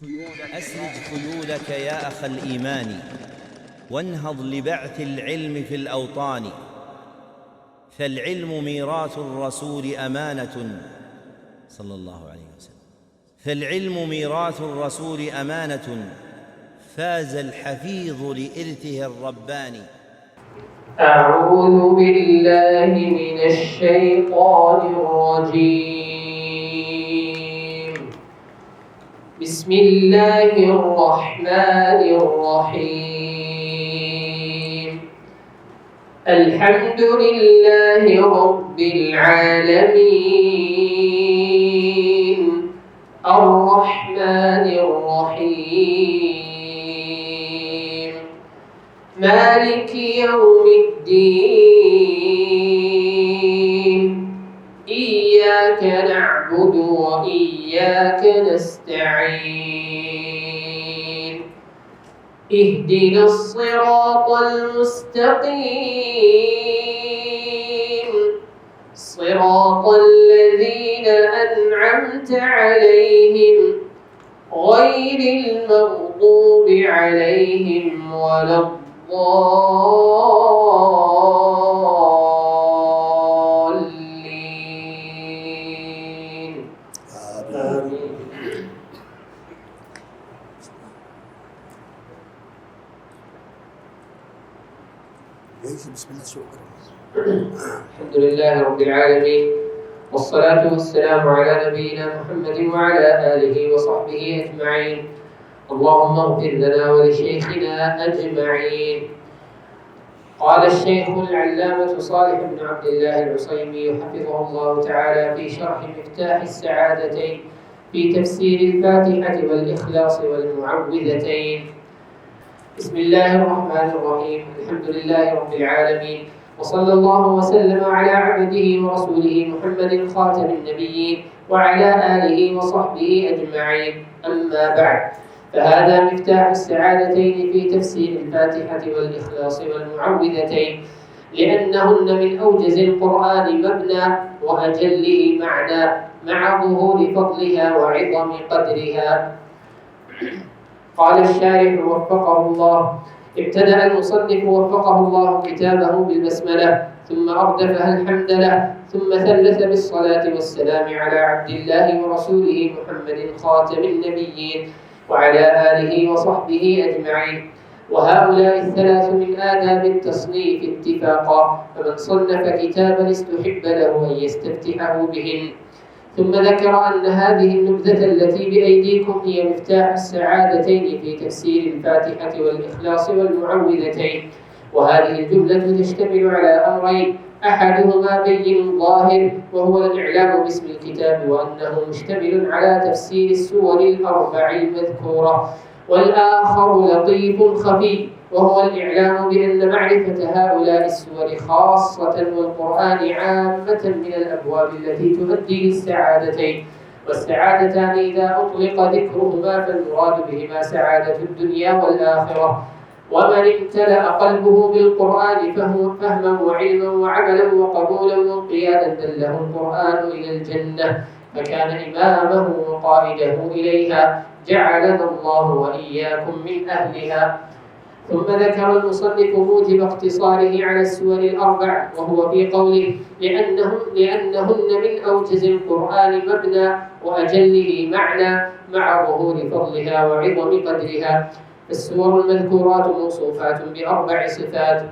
أسرج خيولك يا أخ الإيمان وانهض لبعث العلم في الأوطان، فالعلم ميراث الرسول أمانة صلى الله عليه وسلم، فالعلم ميراث الرسول أمانة، فاز الحفيظ لإرثه الرباني. أعوذ بالله من الشيطان الرجيم. بسم الله الرحمن الرحيم. الحمد لله رب العالمين الرحمن الرحيم مالك يوم الدين إياك نعبد وإياك نستعين اهدنا الصراط المستقيم صراط الذين أنعمت عليهم غير المغضوب عليهم ولا الضالين. آمين. بسم الله شكرا. الحمد لله رب العالمين والصلاة والسلام على نبينا محمد وعلى آله وصحبه أجمعين. اللهم اغفر لنا ولشيخنا أجمعين. قال الشيخ العلامة صالح بن عبد الله العصيمي حفظه الله تعالى في شرح مفتاح السعادتين في تفسير الفاتحة والإخلاص والمعوذتين. بسم الله الرحمن الرحيم. الحمد لله رب العالمين وصلى الله وسلم على عبده ورسوله محمد خاتم النبيين وعلى آله وصحبه أجمعين. أما بعد، فهذا مفتاح السعادتين في تفسير الفاتحة والإخلاص والمعوذتين، لأنهن من أوجز القرآن مبنى وأجله معنى مع ظهور فضلها وعظم قدرها. قال الشارح وفقه الله: ابتدأ المصنف وفقه الله كتابه بالبسملة، ثم أردفها الحمد له، ثم ثلث بالصلاة والسلام على عبد الله ورسوله محمد خاتم النبيين وعلى آله وصحبه أجمعين. وهؤلاء الثلاث من آداب التصنيف اتفاقا، فمن صنف كتابا استحب له أن يستفتحه بهن. ثم ذكر أن هذه النبذة التي بأيديكم هي مفتاح السعادتين في تفسير الفاتحة والإخلاص والمعوذتين. وهذه الجملة تشتمل على أمرين: أحدهما بين ظاهر وهو الإعلام باسم الكتاب وأنه مشتمل على تفسير السور الأربع المذكورة، والآخر لطيف خفي وهو الإعلام بأن معرفة هؤلاء السور خاصة والقرآن عامة من الأبواب التي تؤدي للسعادتين. والسعادتان إذا أطلق ذكرهما فالمراد بهما سعادة الدنيا والآخرة. ومن امتلأ قلبه بالقرآن فهما وعلما وعملا وقبولا وانقيادا دله القرآن إلى الجنة فكان إمامه وقائده إليها، جعلنا الله وإياكم من أهلها. ثم ذكر المصنف موجب اقتصاره على السور الأربع، وهو في قوله: لأنهن من أوجز القرآن مبنى وأجله معنى مع ظهور فضلها وعظم قدرها. السور المذكورات موصوفات بأربع صفات.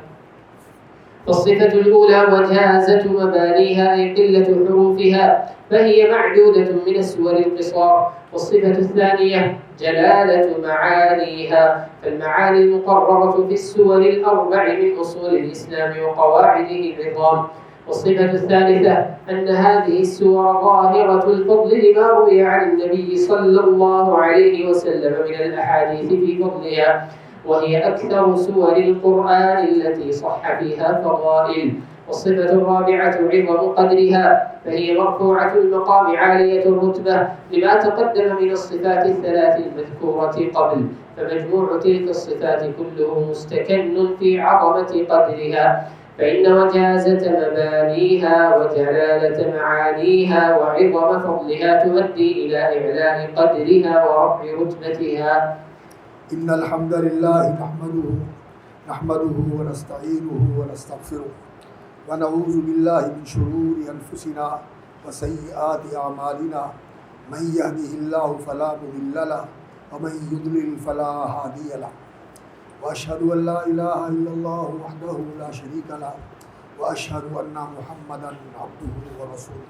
فالصفة الأولى وجازة مبانيها أي قلة حروفها، فهي معدودة من السور القصار. والصفة الثانية جلالة معانيها، فالمعاني المقررة في السور الأربع من أصول الإسلام وقواعده العظام. والصفة الثالثة أن هذه السور ظاهرة الفضل لما روي عن النبي صلى الله عليه وسلم من الأحاديث في فضلها، وهي أكثر سور القرآن التي صح فيها فضائل. والصفة الرابعة عظم قدرها، فهي مرفوعة المقام عالية الرتبة لما تقدم من الصفات الثلاث المذكورة قبل، فمجموع تلك الصفات كله مستكن في عظمة قدرها. فإن وجازة مبانيها وجلالة معانيها وعظم فضلها تؤدي إلى إعلاء قدرها ورفع رتبتها. إن الحمد لله نحمده ونستعينه ونستغفره ونعوذ بالله من شرور أنفسنا وسيئات أعمالنا من يهده الله فلا مضل له ومن يضلل فلا هادي له وأشهد أن لا إله إلا الله وحده لا شريك له وأشهد أن محمدا عبده ورسوله.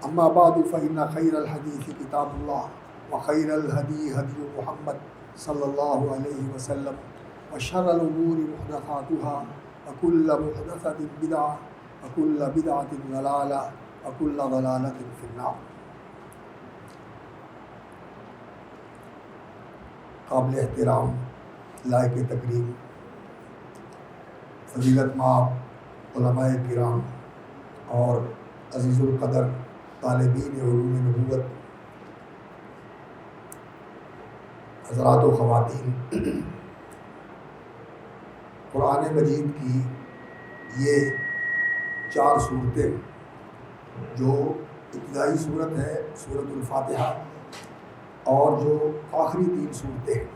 أما بعد فإن خير الحديث كتاب الله وخير الهدي هدي محمد صلى الله عليه وسلم وشر الأمور محدثاتها وكل محدثة بدعة وكل بدعة ضلالة وكل ضلالة في النار. قابل احترام لائق تکریم فضیلت مآب علماء کرام اور عزیز القدر طالبین علوم نبوت حضرات و خواتین، قرآن مجید کی یہ 4 صورتیں جو ابتدائی صورت ہے سورۃ الفاتحہ اور جو آخری 3 صورتیں ہیں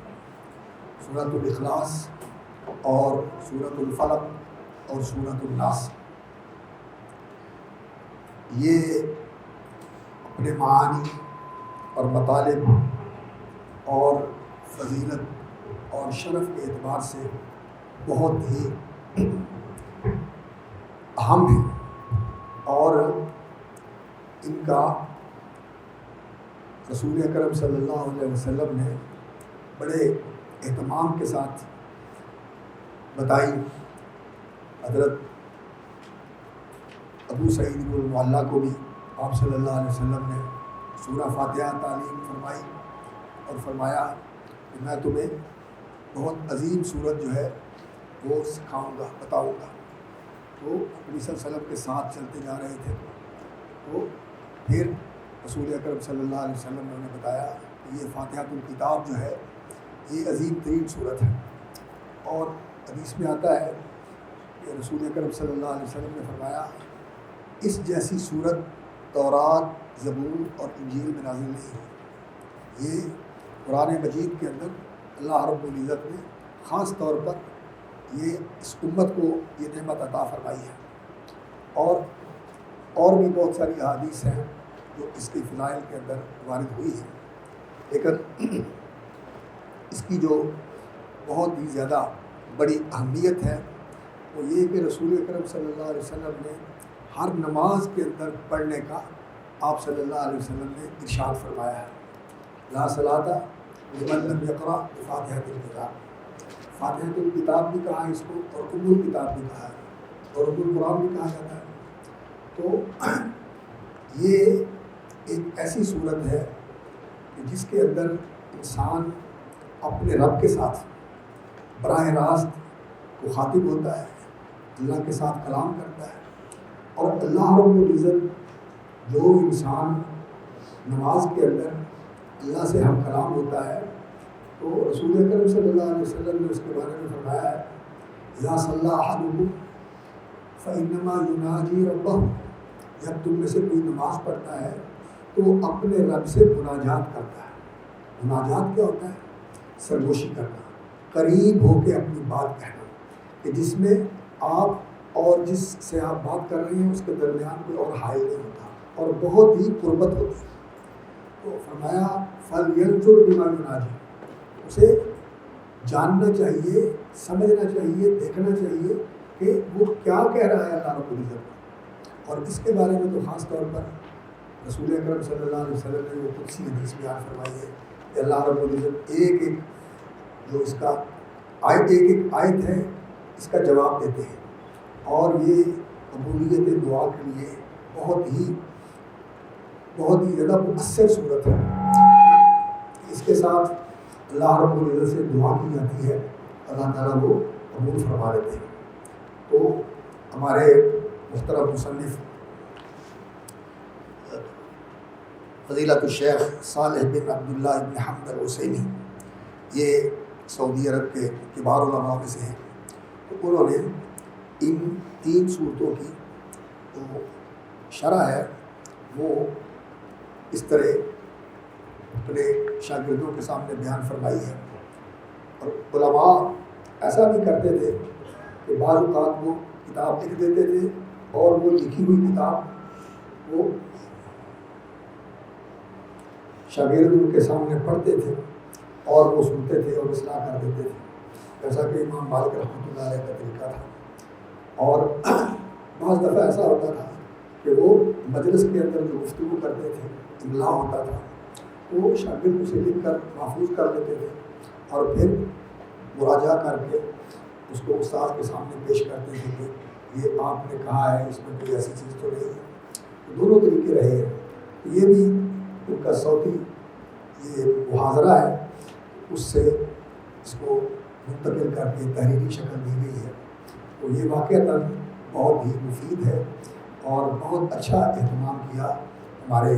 سورۃ الاخلاص اور سورۃ الفلق اور سورۃ الناس، یہ اپنے معانی اور مطالب اور فضیلت اور شرف کے اعتبار سے بہت ہی اہم ہیں اور ان کا رسول اکرم صلی اللہ علیہ وسلم نے بڑے اہتمام کے ساتھ بتائی. حضرت ابو سعید المعلیٰ کو بھی آپ صلی اللہ علیہ وسلم نے سورہ فاتحہ تعلیم فرمائی اور فرمایا کہ میں تمہیں بہت عظیم صورت جو ہے وہ سکھاؤں گا، بتاؤں گا. تو نبی صلی اللہ علیہ وسلم کے ساتھ چلتے جا رہے تھے تو پھر رسول اکرم صلی اللہ علیہ وسلم نے انہیں بتایا کہ یہ فاتحۃ الکتاب جو ہے یہ عظیم ترین صورت ہے. اور حدیث میں آتا ہے کہ رسول اکرم صلی اللہ علیہ وسلم نے فرمایا اس جیسی صورت تورات، زبور اور انجیل میں نازل نہیں ہوئی. یہ قرآن مجید کے اندر اللہ رب العزت نے خاص طور پر یہ اس امت کو یہ نعمت عطا فرمائی ہے. اور بھی بہت ساری احادیث ہیں جو اس کے فضائل کے اندر وارد ہوئی ہیں، لیکن اس کی جو بہت ہی زیادہ بڑی اہمیت ہے وہ یہ کہ رسول اکرم صلی اللہ علیہ وسلم نے ہر نماز کے اندر پڑھنے کا آپ صلی اللہ علیہ وسلم نے ارشاد فرمایا ہے. لا صلاۃ لمن لم یقرأ بفاتحۃ الکتاب. فاتحۃ الکتاب بھی کہا ہے اس کو اور ام الکتاب بھی کہا ہے اور ام القرآن بھی کہا جاتا ہے. تو یہ ایک ایسی صورت ہے کہ جس کے اندر انسان اپنے رب کے ساتھ براہ راست مخاطب ہوتا ہے، اللہ کے ساتھ کلام کرتا ہے. اور اللہ رب العزت جو انسان نماز کے اندر اللہ سے ہم کلام ہوتا ہے تو رسول اکرم صلی اللہ علیہ وسلم نے اس کے بارے میں فرمایا ہے اذا صلی احدکم فانما یناجی ربہ. جب تم میں سے کوئی نماز پڑھتا ہے تو وہ اپنے رب سے مناجات کرتا ہے. مناجات کیا ہوتا ہے؟ سرگوشی کرنا، قریب ہو کے اپنی بات کہنا، کہ جس میں آپ اور جس سے آپ بات کر رہے ہیں اس کے درمیان کوئی اور حائل نہیں ہوتا اور بہت ہی قربت ہوتی ہے. تو فرمایا فَلْيَنْظُرْ بِمَا يُنَاجِي. اسے جاننا چاہیے، سمجھنا چاہیے، دیکھنا چاہیے کہ وہ کیا کہہ رہا ہے اللہ رب العزت. اور اس کے بارے میں تو خاص طور پر رسول اکرم صلی اللہ علیہ وسلم نے وہ قدسی حدیث بیان فرمائی ہے کہ اللہ رب العزت ایک ایک جو اس کا ایک ایک آیت ہے اس کا جواب دیتے ہیں. اور یہ قبولیت دعا کے لیے بہت ہی زیادہ مؤثر صورت ہے. اس کے ساتھ اللہ رب العزت سے دعا کی جاتی ہے، اللہ تعالیٰ وہ قبول فرما لیتے ہیں. تو ہمارے محترم مصنف فضیلت الشیخ صالح بن عبداللہ بن حمد الحسینی یہ سعودی عرب کے کبار علماء میں سے ہیں، تو انہوں نے ان 3 صورتوں کی جو شرح ہے وہ اس طرح اپنے شاگردوں کے سامنے بیان فرمائی ہے۔ اور علماء ایسا بھی کرتے تھے کہ بعض اوقات وہ کتاب لکھ دیتے تھے اور وہ لکھی ہوئی کتاب وہ شاگرد ان کے سامنے پڑھتے تھے اور وہ سنتے تھے اور اصلاح کر دیتے تھے، جیسا کہ امام مالک رحمۃ اللہ علیہ کا طریقہ تھا۔ اور بعض دفعہ ایسا ہوتا تھا کہ وہ مجلس کے اندر جو گفتگو کرتے تھے، املا ہوتا تھا، وہ شاگرد اسے لکھ کر محفوظ کر لیتے تھے اور پھر مراجعہ کر کے اس کو استاد کے سامنے پیش کرتے تھے کہ یہ آپ نے کہا ہے، اس میں کوئی ایسی چیز تو نہیں ہے۔ دونوں طریقے رہے ہیں۔ یہ بھی ان کا صوتی یہ محاضرہ ہے، اس سے اس کو منتقل کر کے تحریری شکل دی گئی ہے۔ تو یہ واقعتاً بہت ہی مفید ہے اور بہت اچھا اہتمام کیا ہمارے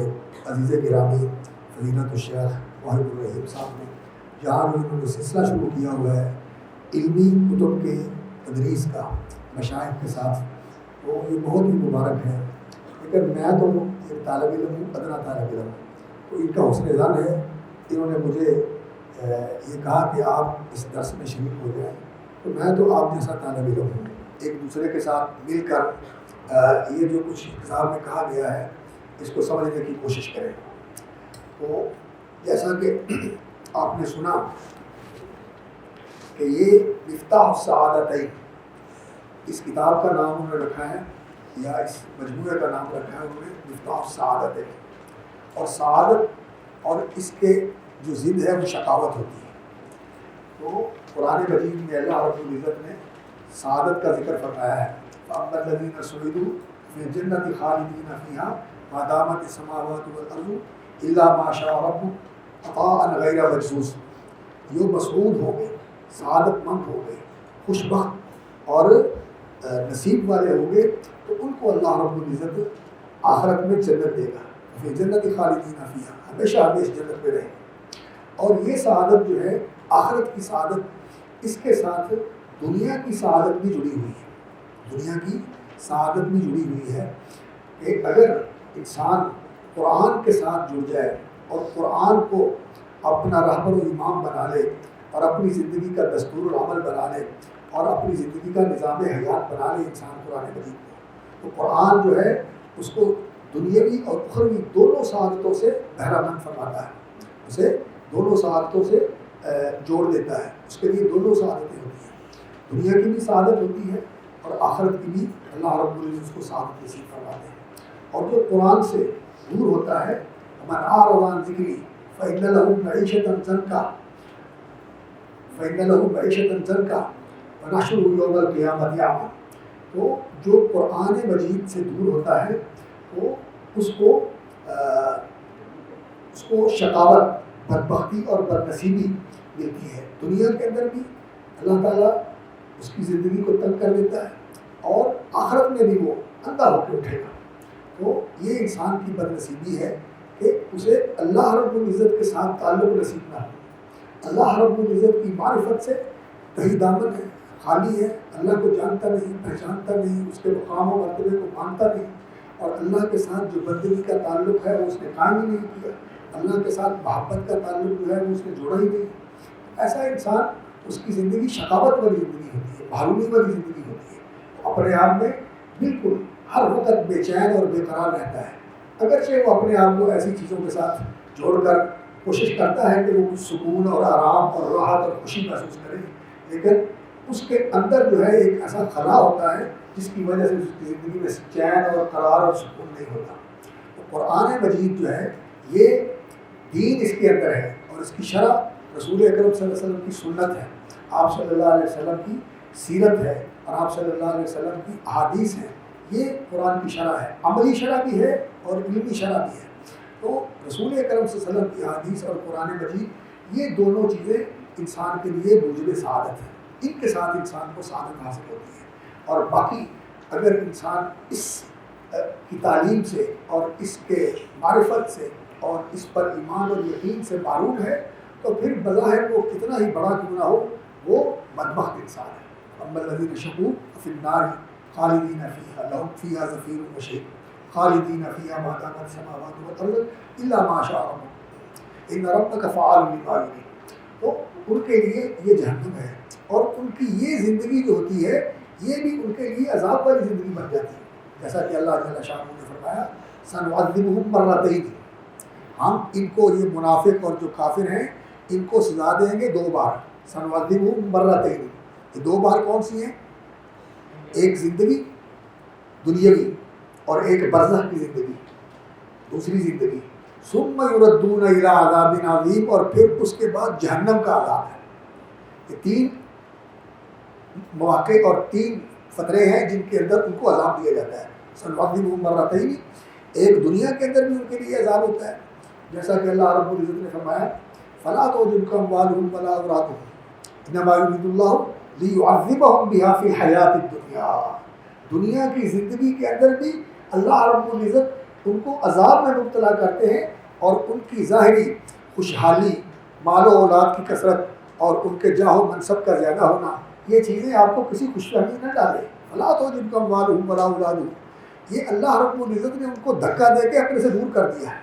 عزیز گرامی فضیلت الشیخ واحد الرحیم صاحب نے، جہاں انہوں نے سلسلہ شروع کیا ہوا ہے علمی کتب کے تدریس کا مشائخ کے ساتھ، تو یہ بہت ہی مبارک ہے۔ لیکن میں تو ایک طالب علم ہوں، ادنا طالب علم، تو ان کا حسن ظن ہے، انہوں نے مجھے یہ کہا کہ آپ اس درس میں شریک ہو جائیں، تو میں تو آپ جیسا طالب علم ہوں، ایک دوسرے کے ساتھ مل کر یہ جو کچھ کتاب میں کہا گیا ہے اس کو سمجھنے کی کوشش کریں۔ تو جیسا کہ آپ نے سنا کہ یہ مفتاح السعادتین، اس کتاب کا نام انہوں نے رکھا ہے یا اس مجموعے کا نام رکھا ہے انہوں نے مفتاح السعادتین، اور سعادت اور اس کے جو ضد ہے وہ شقاوت ہوتی ہے۔ تو قرآن مجید میں اللہ رب العزت نے سعادت کا ذکر فرمایا ہے، فَأَمَّا الَّذِينَ سُعِدُوا فِي الْجَنَّةِ خَالِدِينَ فِيهَا مَا دَامَتِ السَّمَاوَاتُ وَالْأَرْضُ إِلَّا مَا شَاءَ رَبُّكَ عَطَاءً غَيْرَ مَجْزُوزٍ۔ جو مسعود ہو گئے، سعادت مند ہو گئے، خوش بخت اور نصیب والے ہوں گے، تو ان کو اللہ رب العزت آخرت میں جنت دے گا، فِي الْجَنَّةِ خَالِدِينَ فِيهَا، ہمیشہ ہمیشہ جنت میں رہیں گے۔ اور یہ سعادت جو ہے آخرت کی سعادت، اس کے ساتھ دنیا کی سعادت بھی جڑی ہوئی ہے، دنیا کی سعادت بھی جڑی ہوئی ہے کہ اگر انسان قرآن کے ساتھ جڑ جائے اور قرآن کو اپنا رہبر و امام بنا لے اور اپنی زندگی کا دستور العمل بنا لے اور اپنی زندگی کا نظام حیات بنا لے انسان قرآن مجید کو، تو قرآن جو ہے اس کو دنیاوی اور اخروی دونوں سعادتوں سے بہرہ مند فرماتا ہے، اسے دونوں سعادتوں سے جوڑ دیتا ہے، اس کے لیے دونوں سعادتیں ہوتی ہیں، دنیا کی بھی سعادت ہوتی ہے اور آخرت کی بھی اللہ رب العزت اس کو سعادت نصیب فرماتے ہیں۔ اور جو قرآن سے دور ہوتا ہے، من اعرض عن ذکری فإن له معیشة ضنکا فإن له معیشة ضنکا ونحشره یوم القیامة اعمى، تو جو قرآن مجید سے دور ہوتا ہے تو اس کو شقاوت، بدبختی اور بدنصیبی ملتی ہے، دنیا کے اندر بھی اللہ تعالیٰ اس کی زندگی کو تنگ کر دیتا ہے اور آخرت میں بھی وہ اندھا ہو کے اٹھے گا۔ تو یہ انسان کی بدنصیبی ہے کہ اسے اللہ رب العزت کے ساتھ تعلق نصیب نہ ہو، اللہ رب العزت کی معرفت سے تہی دامن ہے، خالی ہے، اللہ کو جانتا نہیں، پہچانتا نہیں، اس کے مقام و مرتبے کو مانتا نہیں، اور اللہ کے ساتھ جو بندگی کا تعلق ہے وہ اس نے قائم ہی نہیں کیا، اللہ کے ساتھ محبت کا تعلق جو ہے وہ اس نے جوڑا ہی نہیں۔ ایسا انسان، اس کی زندگی شقاوت والی زندگی ہوتی ہے، محرومی والی زندگی ہوتی ہے، اپنے آپ میں بالکل ہر وقت بے چین اور بے قرار رہتا ہے، اگرچہ وہ اپنے آپ کو ایسی چیزوں کے ساتھ جوڑ کر کوشش کرتا ہے کہ وہ کچھ سکون اور آرام اور راحت اور خوشی محسوس کرے، لیکن اس کے اندر جو ہے ایک ایسا خلا ہوتا ہے جس کی وجہ سے اس کی زندگی میں چین اور قرار اور سکون نہیں ہوتا۔ تو قرآن مجید جو ہے یہ دین اس کے اندر ہے اور اس کی شرح رسول اکرم صلی اللہ علیہ وسلم کی سنت ہے، آپ صلی اللہ علیہ وسلم کی سیرت ہے اور آپ صلی اللہ علیہ وسلم کی احادیث ہے، یہ قرآن کی شرح ہے، عملی شرح بھی ہے اور علمی شرح بھی ہے۔ تو رسول اکرم صلی اللہ علیہ وسلم کی احادیث اور قرآن مجید، یہ دونوں چیزیں انسان کے لیے موجب سعادت ہیں، ان کے ساتھ انسان کو سعادت حاصل ہوتی ہے۔ اور باقی اگر انسان اس کی تعلیم سے اور اس کے معرفت سے اور اس پر ایمان اور یقین سے معروف ہے تو پھر بظاہر وہ کتنا ہی بڑا کیوں نہ ہو وہ بدبخت انسان ہے۔ اما الذین شقوا فی النار خالدین فیہا لہم فیہا زفیر وشہیق خالدین فیہا ما دامت السماوات والارض الا ما شاء ربک ان ربک فعال لما یرید۔ تو ان کے لیے یہ جہنم ہے، اور ان کی یہ زندگی جو ہوتی ہے یہ بھی ان کے لیے عذاب والی زندگی بن جاتی ہے، جیسا کہ اللہ جل شانہ نے فرمایا سنعذبہم مرتین، ہم ان کو یہ منافق اور جو کافر ہیں ان کو سزا دیں گے 2 بار، سنعذبہم مرتین، یہ 2 بار کون سی ہیں؟ ایک زندگی دنیاوی اور ایک برزخ کی زندگی، دوسری زندگی، ثم یردون الی عذاب عظیم، اور پھر اس کے بعد جہنم کا عذاب ہے۔ یہ 3 مواقع اور 3 فترے ہیں جن کے اندر ان کو عذاب دیا جاتا ہے۔ سنعذبہم مرتین، ایک دنیا کے اندر بھی ان کے لیے عذاب ہوتا ہے، جیسا کہ اللہ رب العزت نے فرمایا فلا تعجبک اموالہم ولا اولادہم انما یرید اللہ لیعذبہم بہا فی الحیاۃ الدنیا، دنیا کی زندگی کے اندر بھی اللہ رب العزت ان کو عذاب میں مبتلا کرتے ہیں، اور ان کی ظاہری خوشحالی، مال و اولاد کی کثرت اور ان کے جاہ و منصب کا زیادہ ہونا، یہ چیزیں آپ کو کسی خوش فہمی نہ ڈالے۔ فلا تعجبک اموالہم ولا اولادہم، یہ اللہ رب العزت نے ان کو دھکا دے کے اپنے سے دور کر دیا ہے۔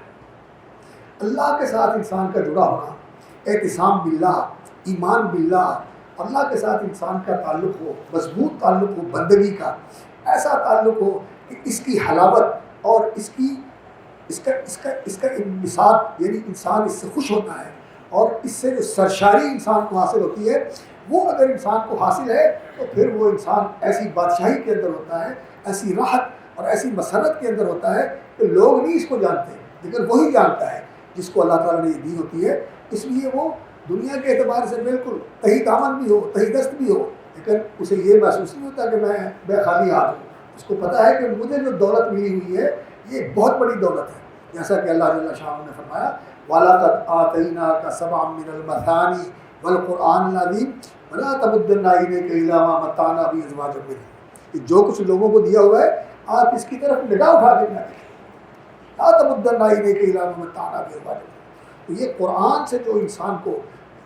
اللہ کے ساتھ انسان کا جڑا ہونا، اعتصام باللہ، ایمان باللہ، اللہ کے ساتھ انسان کا تعلق ہو، مضبوط تعلق ہو، بندگی کا ایسا تعلق ہو کہ اس کی حلاوت اور اس کا انبساط، یعنی انسان اس سے خوش ہوتا ہے، اور اس سے جو سرشاری انسان کو حاصل ہوتی ہے وہ اگر انسان کو حاصل ہے تو پھر وہ انسان ایسی بادشاہی کے اندر ہوتا ہے، ایسی راحت اور ایسی مسرت کے اندر ہوتا ہے کہ لوگ نہیں اس کو جانتے، لیکن وہی جانتا ہے جس کو اللہ تعالیٰ نے یہ دی ہوتی ہے۔ اس لیے وہ دنیا کے اعتبار سے بالکل تہی دامن بھی ہو، تہی دست بھی ہو، لیکن اسے یہ محسوس نہیں ہوتا کہ میں بے خالی ہاتھ ہوں۔ اس کو پتہ ہے کہ مجھے جو دولت ملی ہوئی ہے یہ بہت بڑی دولت ہے، جیسا کہ اللہ جل شانہ نے فرمایا وَلَقَدْ آتَيْنَاكَ سَبْعًا مِّنَ الْمَثَانِي وَالْقُرْآنِ الْعَظِيمِ وَلَا تَمُدَّنَّ عَيْنَيْكَ إِلَىٰ مَا مَتَّعْنَا بِهِ أَزْوَاجًا مِّنْهُمْ، کہ جو کچھ لوگوں کو دیا ہوا ہے آپ اس کی طرف نگاہ اٹھا کے نہ دیکھیں، لا تمدن عینیک الی ما متعنا بہ ازواج۔ تو یہ قرآن سے جو انسان کو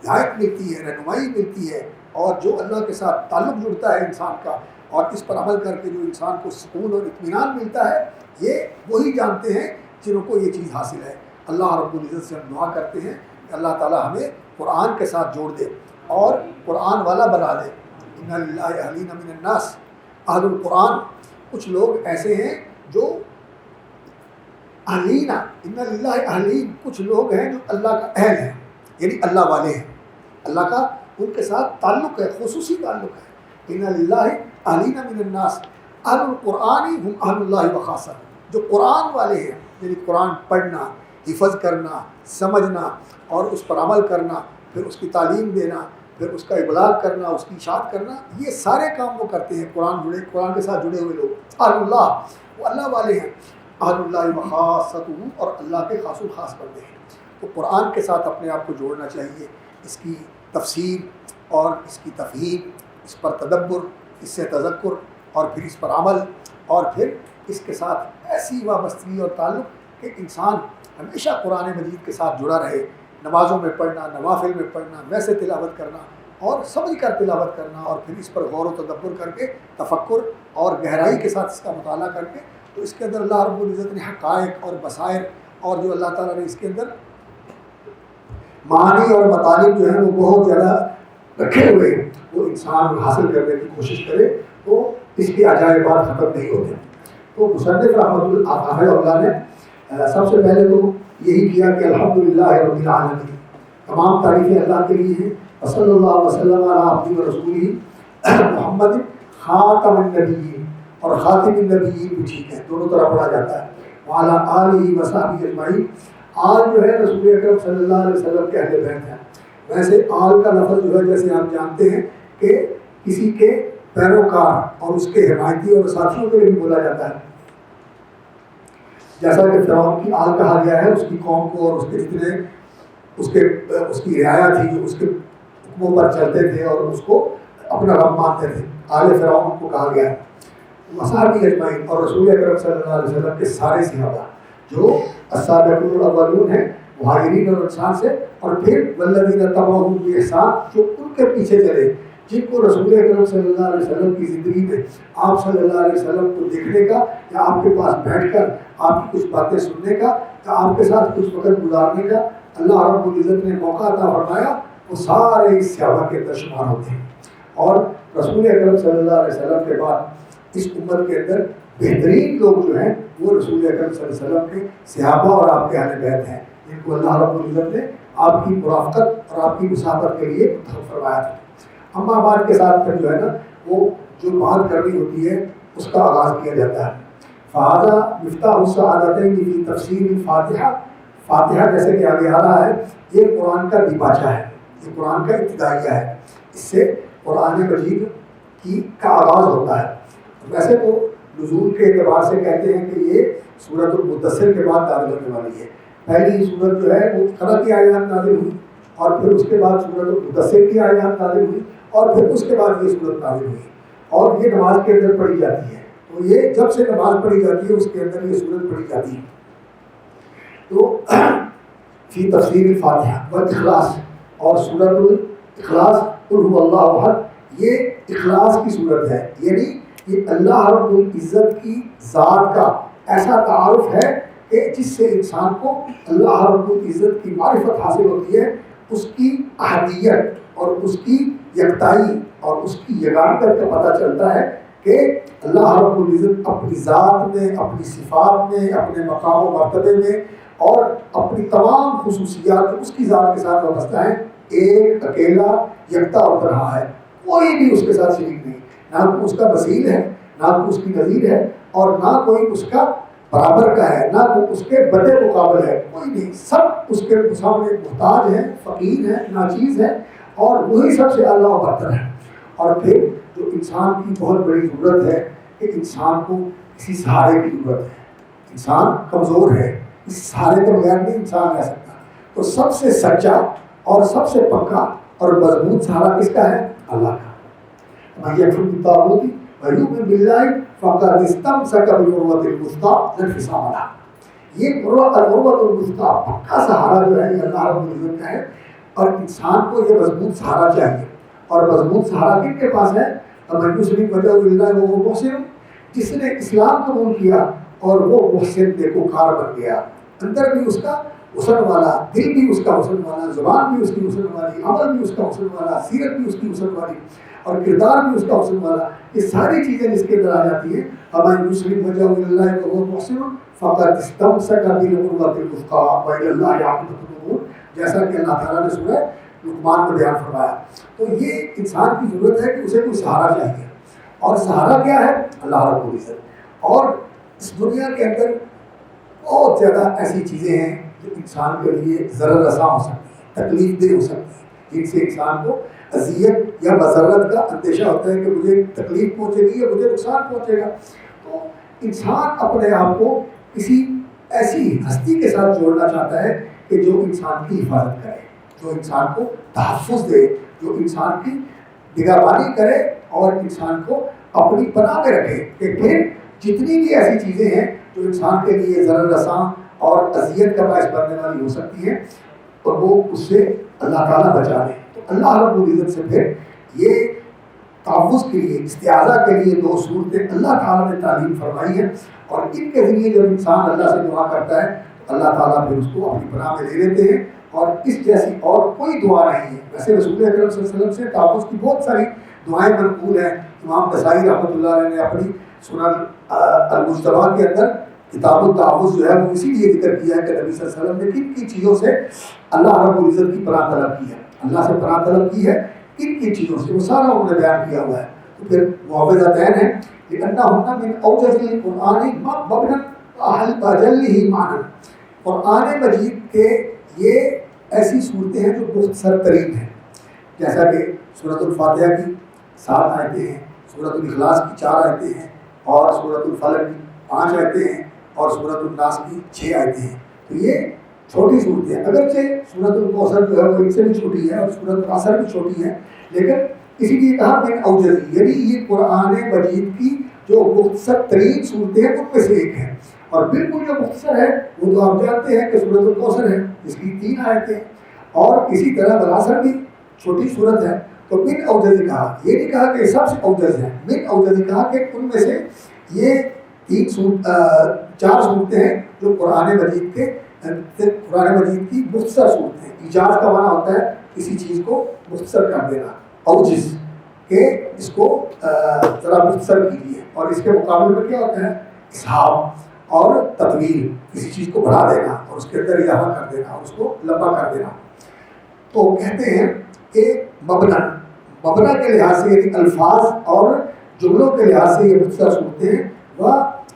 ہدایت ملتی ہے، رہنمائی ملتی ہے، اور جو اللہ کے ساتھ تعلق جڑتا ہے انسان کا، اور اس پر عمل کر کے جو انسان کو سکون اور اطمینان ملتا ہے، یہ وہی جانتے ہیں جنہوں کو یہ چیز حاصل ہے۔ اللہ رب العزت سے ہم دعا کرتے ہیں کہ اللہ تعالیٰ ہمیں قرآن کے ساتھ جوڑ دے اور قرآن والا بنا دے۔ ان للہ اہلین من الناس اہل القرآن، کچھ لوگ ایسے ہیں جو اہلین، ان للہ اہلین، کچھ لوگ ہیں جو اللہ کا اہل ہیں، یعنی اللہ والے ہیں، اللہ کا ان کے ساتھ تعلق ہے، خصوصی تعلق ہے۔ ان للہ اہلین من الناس اہل القرآن ہم اہل اللہ وخاصہ، جو قرآن والے ہیں، یعنی قرآن پڑھنا، حفظ کرنا، سمجھنا اور اس پر عمل کرنا، پھر اس کی تعلیم دینا، پھر اس کا ابلاغ کرنا، اس کی اشاعت کرنا، یہ سارے کام وہ کرتے ہیں۔ قرآن کے ساتھ جڑے ہوئے لوگ اہل اللہ، وہ اللہ والے ہیں، اہل اللہ وخاصتہ، اور اللہ کے خاص الخاص بندے ہیں۔ تو قرآن کے ساتھ اپنے آپ کو جوڑنا چاہیے، اس کی تفسیر اور اس کی تفہیم، اس پر تدبر، اس سے تذکر، اور پھر اس پر عمل، اور پھر اس کے ساتھ ایسی وابستگی اور تعلق کہ انسان ہمیشہ قرآن مجید کے ساتھ جڑا رہے، نمازوں میں پڑھنا، نوافل میں پڑھنا، ویسے تلاوت کرنا اور سمجھ کر تلاوت کرنا، اور پھر اس پر غور و تدبر کر کے تفکر اور گہرائی کے ساتھ اس کا مطالعہ کر کے، تو اس کے اندر اللہ رب العزت نے حقائق اور بصائر اور جو اللہ تعالیٰ نے اس کے اندر معانی اور مطالب جو ہیں وہ بہت زیادہ رکھے ہوئے ہیں، وہ انسان حاصل کرنے کی کوشش کرے تو اس کے عجائبات ختم نہیں ہوتے۔ تو مصنف رحمۃ اللہ نے سب سے پہلے تو یہی کیا کہ الحمدللہ رب العالمین، تمام تعریفیں اللہ کے لیے ہیں، صلی اللہ وسلم علی عبدہ و رسولہ محمد خاتم النبیین، اور خاتم النبیین بھی ٹھیک ہے، دونوں طرح پڑھا جاتا ہے، وعلی آلہ وصحبہ اجمعین۔ آل جو ہے رسول اکرم صلی اللہ علیہ وسلم کے اہل بیت ہیں۔ ویسے آل کا لفظ جو ہے جیسے آپ جانتے ہیں کہ کسی کے پیروکار اور اس کے حمایتی اور ساتھیوں کے لیے بھی بولا جاتا ہے، جیسا کہ فرعون کی آل کہا گیا ہے، اس کی قوم کو اور اس کے جتنے اس کی رعایا تھی جو اس کے حکموں پر چلتے تھے اور اس کو اپنا رب مانتے تھے، آل فرعون کو کہا گیا ہے۔ وصحبہ اجمعین، اور رسول اکرم صلی اللہ علیہ وسلم کے سارے صحابہ جو السابقون الاولون ہیں، مہاجرین اور انصار سے، اور پھر والذین تبعوہم بإحسان، جو ان کے پیچھے چلے، جن کو رسول اکرم صلی اللہ علیہ وسلم کی زندگی میں آپ صلی اللہ علیہ وسلم کو دیکھنے کا، یا آپ کے پاس بیٹھ کر آپ کی کچھ باتیں سننے کا، یا آپ کے ساتھ کچھ وقت گزارنے کا اللہ رب العزت نے موقع عطا فرمایا، وہ سارے اس صحابہ کے اندر شمار ہوتے ہیں۔ اور رسول اکرم صلی اللہ علیہ وسلم کے بعد اس امت کے اندر بہترین لوگ جو ہیں وہ رسول اکرم صلی اللہ علیہ وسلم کے صحابہ اور آپ کے اہل بیت ہیں، جن کو اللہ رب العزت نے آپ کی مرافقت اور آپ کی مسابقت کے لیے منتخب فرمایا تھا۔ اما بعد کے ساتھ پھر جو ہے نا وہ جو بات کرنی ہوتی ہے اس کا آغاز کیا جاتا ہے۔ فہذا مفتاح السعادتین فی تفسیر الفاتحہ، فاتحہ جیسے کہ آگے آ رہا ہے یہ قرآن کا دیباچہ ہے، یہ قرآن کا ابتدائیہ ہے، اس سے قرآن مجید کا آغاز ہوتا ہے۔ ویسے تو نزول کے اعتبار سے کہتے ہیں کہ یہ سورۃ المدثر کے بعد نازل ہونے والی ہے۔ پہلی سورت جو ہے وہ اقرا کی آیات نازل ہوئی، اور پھر اس کے بعد سورۃ المدثر کی آیات نازل ہوئی، اور پھر اس کے بعد یہ سورت نازل ہوئی، اور یہ نماز کے اندر پڑھی جاتی ہے۔ تو یہ جب سے نماز پڑھی جاتی ہے اس کے اندر یہ سورت پڑھی جاتی ہے۔ تو فی تفسیر الفاتحہ والاخلاص، اور سورۃ الاخلاص قل هو اللہ احد، یہ اخلاص کی صورت ہے، یعنی یہ اللہ رب العزت کی ذات کا ایسا تعارف ہے کہ جس سے انسان کو اللہ رب العزت کی معرفت حاصل ہوتی ہے، اس کی احدیت اور اس کی یکتائی اور اس کی یگانت کا پتہ چلتا ہے کہ اللہ رب العزت اپنی ذات میں، اپنی صفات میں، اپنے مقام و مرتبے میں اور اپنی تمام خصوصیات اس کی ذات کے ساتھ وابستہ ہے، ایک اکیلا یکتا اور تنہا ہے، کوئی بھی اس کے ساتھ شریک نہیں، نہ کوئی اس کا مثیل ہے، نہ کوئی اس کی نظیر ہے، اور نہ کوئی اس کا برابر کا ہے، نہ کوئی اس کے بدے مقابل ہے، کوئی نہیں، سب اس کے سامنے محتاج ہیں، فقیر ہیں، ناچیز ہیں، اور وہی سب سے اعلیٰ و برتر ہے۔ اور پھر جو انسان کی بہت بڑی ضرورت ہے کہ انسان کو کسی سہارے کی ضرورت ہے، انسان کمزور ہے، اس سہارے کے بغیر نہیں انسان رہ سکتا، تو سب سے سچا اور سب سے پکا اور مضبوط سہارا کس کا ہے؟ اللہ کا۔ میں یکفر بالطاغوت ویؤمن باللہ فقد استمسک بالعروۃ الوثقی لا انفصام لہا، یہ العروۃ الوثقی پکا سہارا جو ہے یہ اللہ رب العزت کا ہے، اور انسان کو یہ مضبوط سہارا چاہیے۔ اور مضبوط سہارا کن کے پاس ہے؟ من یسلم وجهه للہ وهو محسن، جس نے اسلام قبول کیا اور وہ محسن نیکوکار بن گیا، اندر بھی اس کا حسن والا، دل بھی اس کا حسن والا، زبان بھی اس کی حسن والی، عمل بھی اس کا حسن والا، سیرت بھی اس کی حسن والی، اور کردار بھی اس کا حسن والا، یہ ساری چیزیں جس کے اندر آ جاتی ہیں۔ ومن یسلم وجهه للہ وهو محسن فقد استمسک بالعروۃ الوثقی وإلی اللہ عاقبۃ الامور، جیسا کہ اللہ تعالیٰ نے سورہ لقمان میں بیان فرمایا۔ تو یہ انسان کی ضرورت ہے کہ اسے کوئی سہارا چاہیے، اور سہارا کیا ہے؟ اللہ رب العزت۔ اور اس دنیا کے اندر بہت زیادہ ایسی چیزیں ہیں جو انسان کے لیے ضرر رساں ہو سکتی ہیں، تکلیف دہ ہو سکتی ہیں، جن سے انسان کو اذیت یا مسرت کا اندیشہ ہوتا ہے کہ مجھے تکلیف پہنچے گی یا مجھے نقصان پہنچے گا۔ تو انسان اپنے آپ کو کسی ایسی ہستی کے ساتھ جوڑنا چاہتا ہے کہ جو انسان کی حفاظت کرے، جو انسان کو تحفظ دے، جو انسان کی نگہبانی کرے اور انسان کو اپنی پناہ میں رکھے، کہ پھر جتنی بھی ایسی چیزیں ہیں جو انسان کے لیے ضرر رساں اور اذیت کا باعث بننے والی ہو سکتی ہیں، اور وہ اس سے اللہ تعالیٰ بچا لے۔ تو اللہ رب العزت سے پھر یہ تحفظ کے لیے، استعاذہ کے لیے دو صورتیں اللہ تعالیٰ نے تعلیم فرمائی ہیں، اور ان کے ذریعے جب انسان اللہ سے دعا کرتا ہے تو اللہ تعالیٰ پھر اس کو اپنی پناہ میں لے لیتے ہیں، اور اس جیسی اور کوئی دعا نہیں ہے۔ ویسے رسول اکرم صلی اللہ علیہ وسلم سے تحفظ کی بہت ساری دعائیں منقول ہیں۔ امام نسائی رحمۃ اللہ علیہ نے اپنی سنن المجتبیٰ کے اندر کتاب التحفظ جو ہے وہ اسی لیے ذکر کیا ہے کہ نبی صلی اللہ علیہ وسلم نے کن کن چیزوں سے اللہ رب العزت کی پناہ طلب کی ہے، اللہ سے پناہ طلب کی ہے، کن کن چیزوں سے، وہ سارا انہوں نے بیان کیا ہوا ہے۔ تو پھر معوذتین ہیں لأنہن من اوجز القرآن مبنا اجلہ معنی، قرآن مجید کے یہ ایسی صورتیں ہیں جو مختصر ترین ہیں، جیسا کہ سورۃ الفاتحہ کی 7 آیتیں ہیں، سورۃ الاخلاص کی 4 آیتیں ہیں، اور سورۃ الفلق کی 5 آیتیں ہیں، اور سورۃ الناس کی 6 آیتیں ہیں۔ تو یہ چھوٹی صورتیں ہیں، اگرچہ سورۃ الکوثر جو ہے وہ ان سے بھی چھوٹی ہے، اور سورۃ العصر بھی چھوٹی ہے، لیکن اسی لیے کہا من اوجزی، یعنی یہ قرآن مجید کی جو مختصر ترین صورتیں ہیں ان میں سے ایک ہے۔ اور بالکل جو مختصر ہے وہ تو آپ جانتے ہیں کہ سورۃ الکوثر ہے، اس کی 3 آیتیں، اور اسی طرح والعصر بھی چھوٹی صورت ہے. تو من اوجز کہا، یہ نہیں کہا کہ سب سے اوجز ہے، من اوجز کہا کہ ان میں سے یہ 4 صورتیں ہیں جو قرآن مجید کی مختصر صورتیں ہیں. ایجاز کا معنی ہوتا ہے کسی چیز کو مختصر کر دینا، اوجز کہ اس کو ذرا مختصر کیجیے. اور اس کے مقابلے میں کیا ہوتا ہے؟ اسحاب اور تطویل، کسی چیز کو بڑھا دینا اور اس کے اندر اضافہ کر دینا اور اس کو لمبا کر دینا. تو کہتے ہیں کہ مبنا کے لحاظ سے یعنی الفاظ اور جملوں کے لحاظ سے یہ مختصر صورتیں ہیں. وہ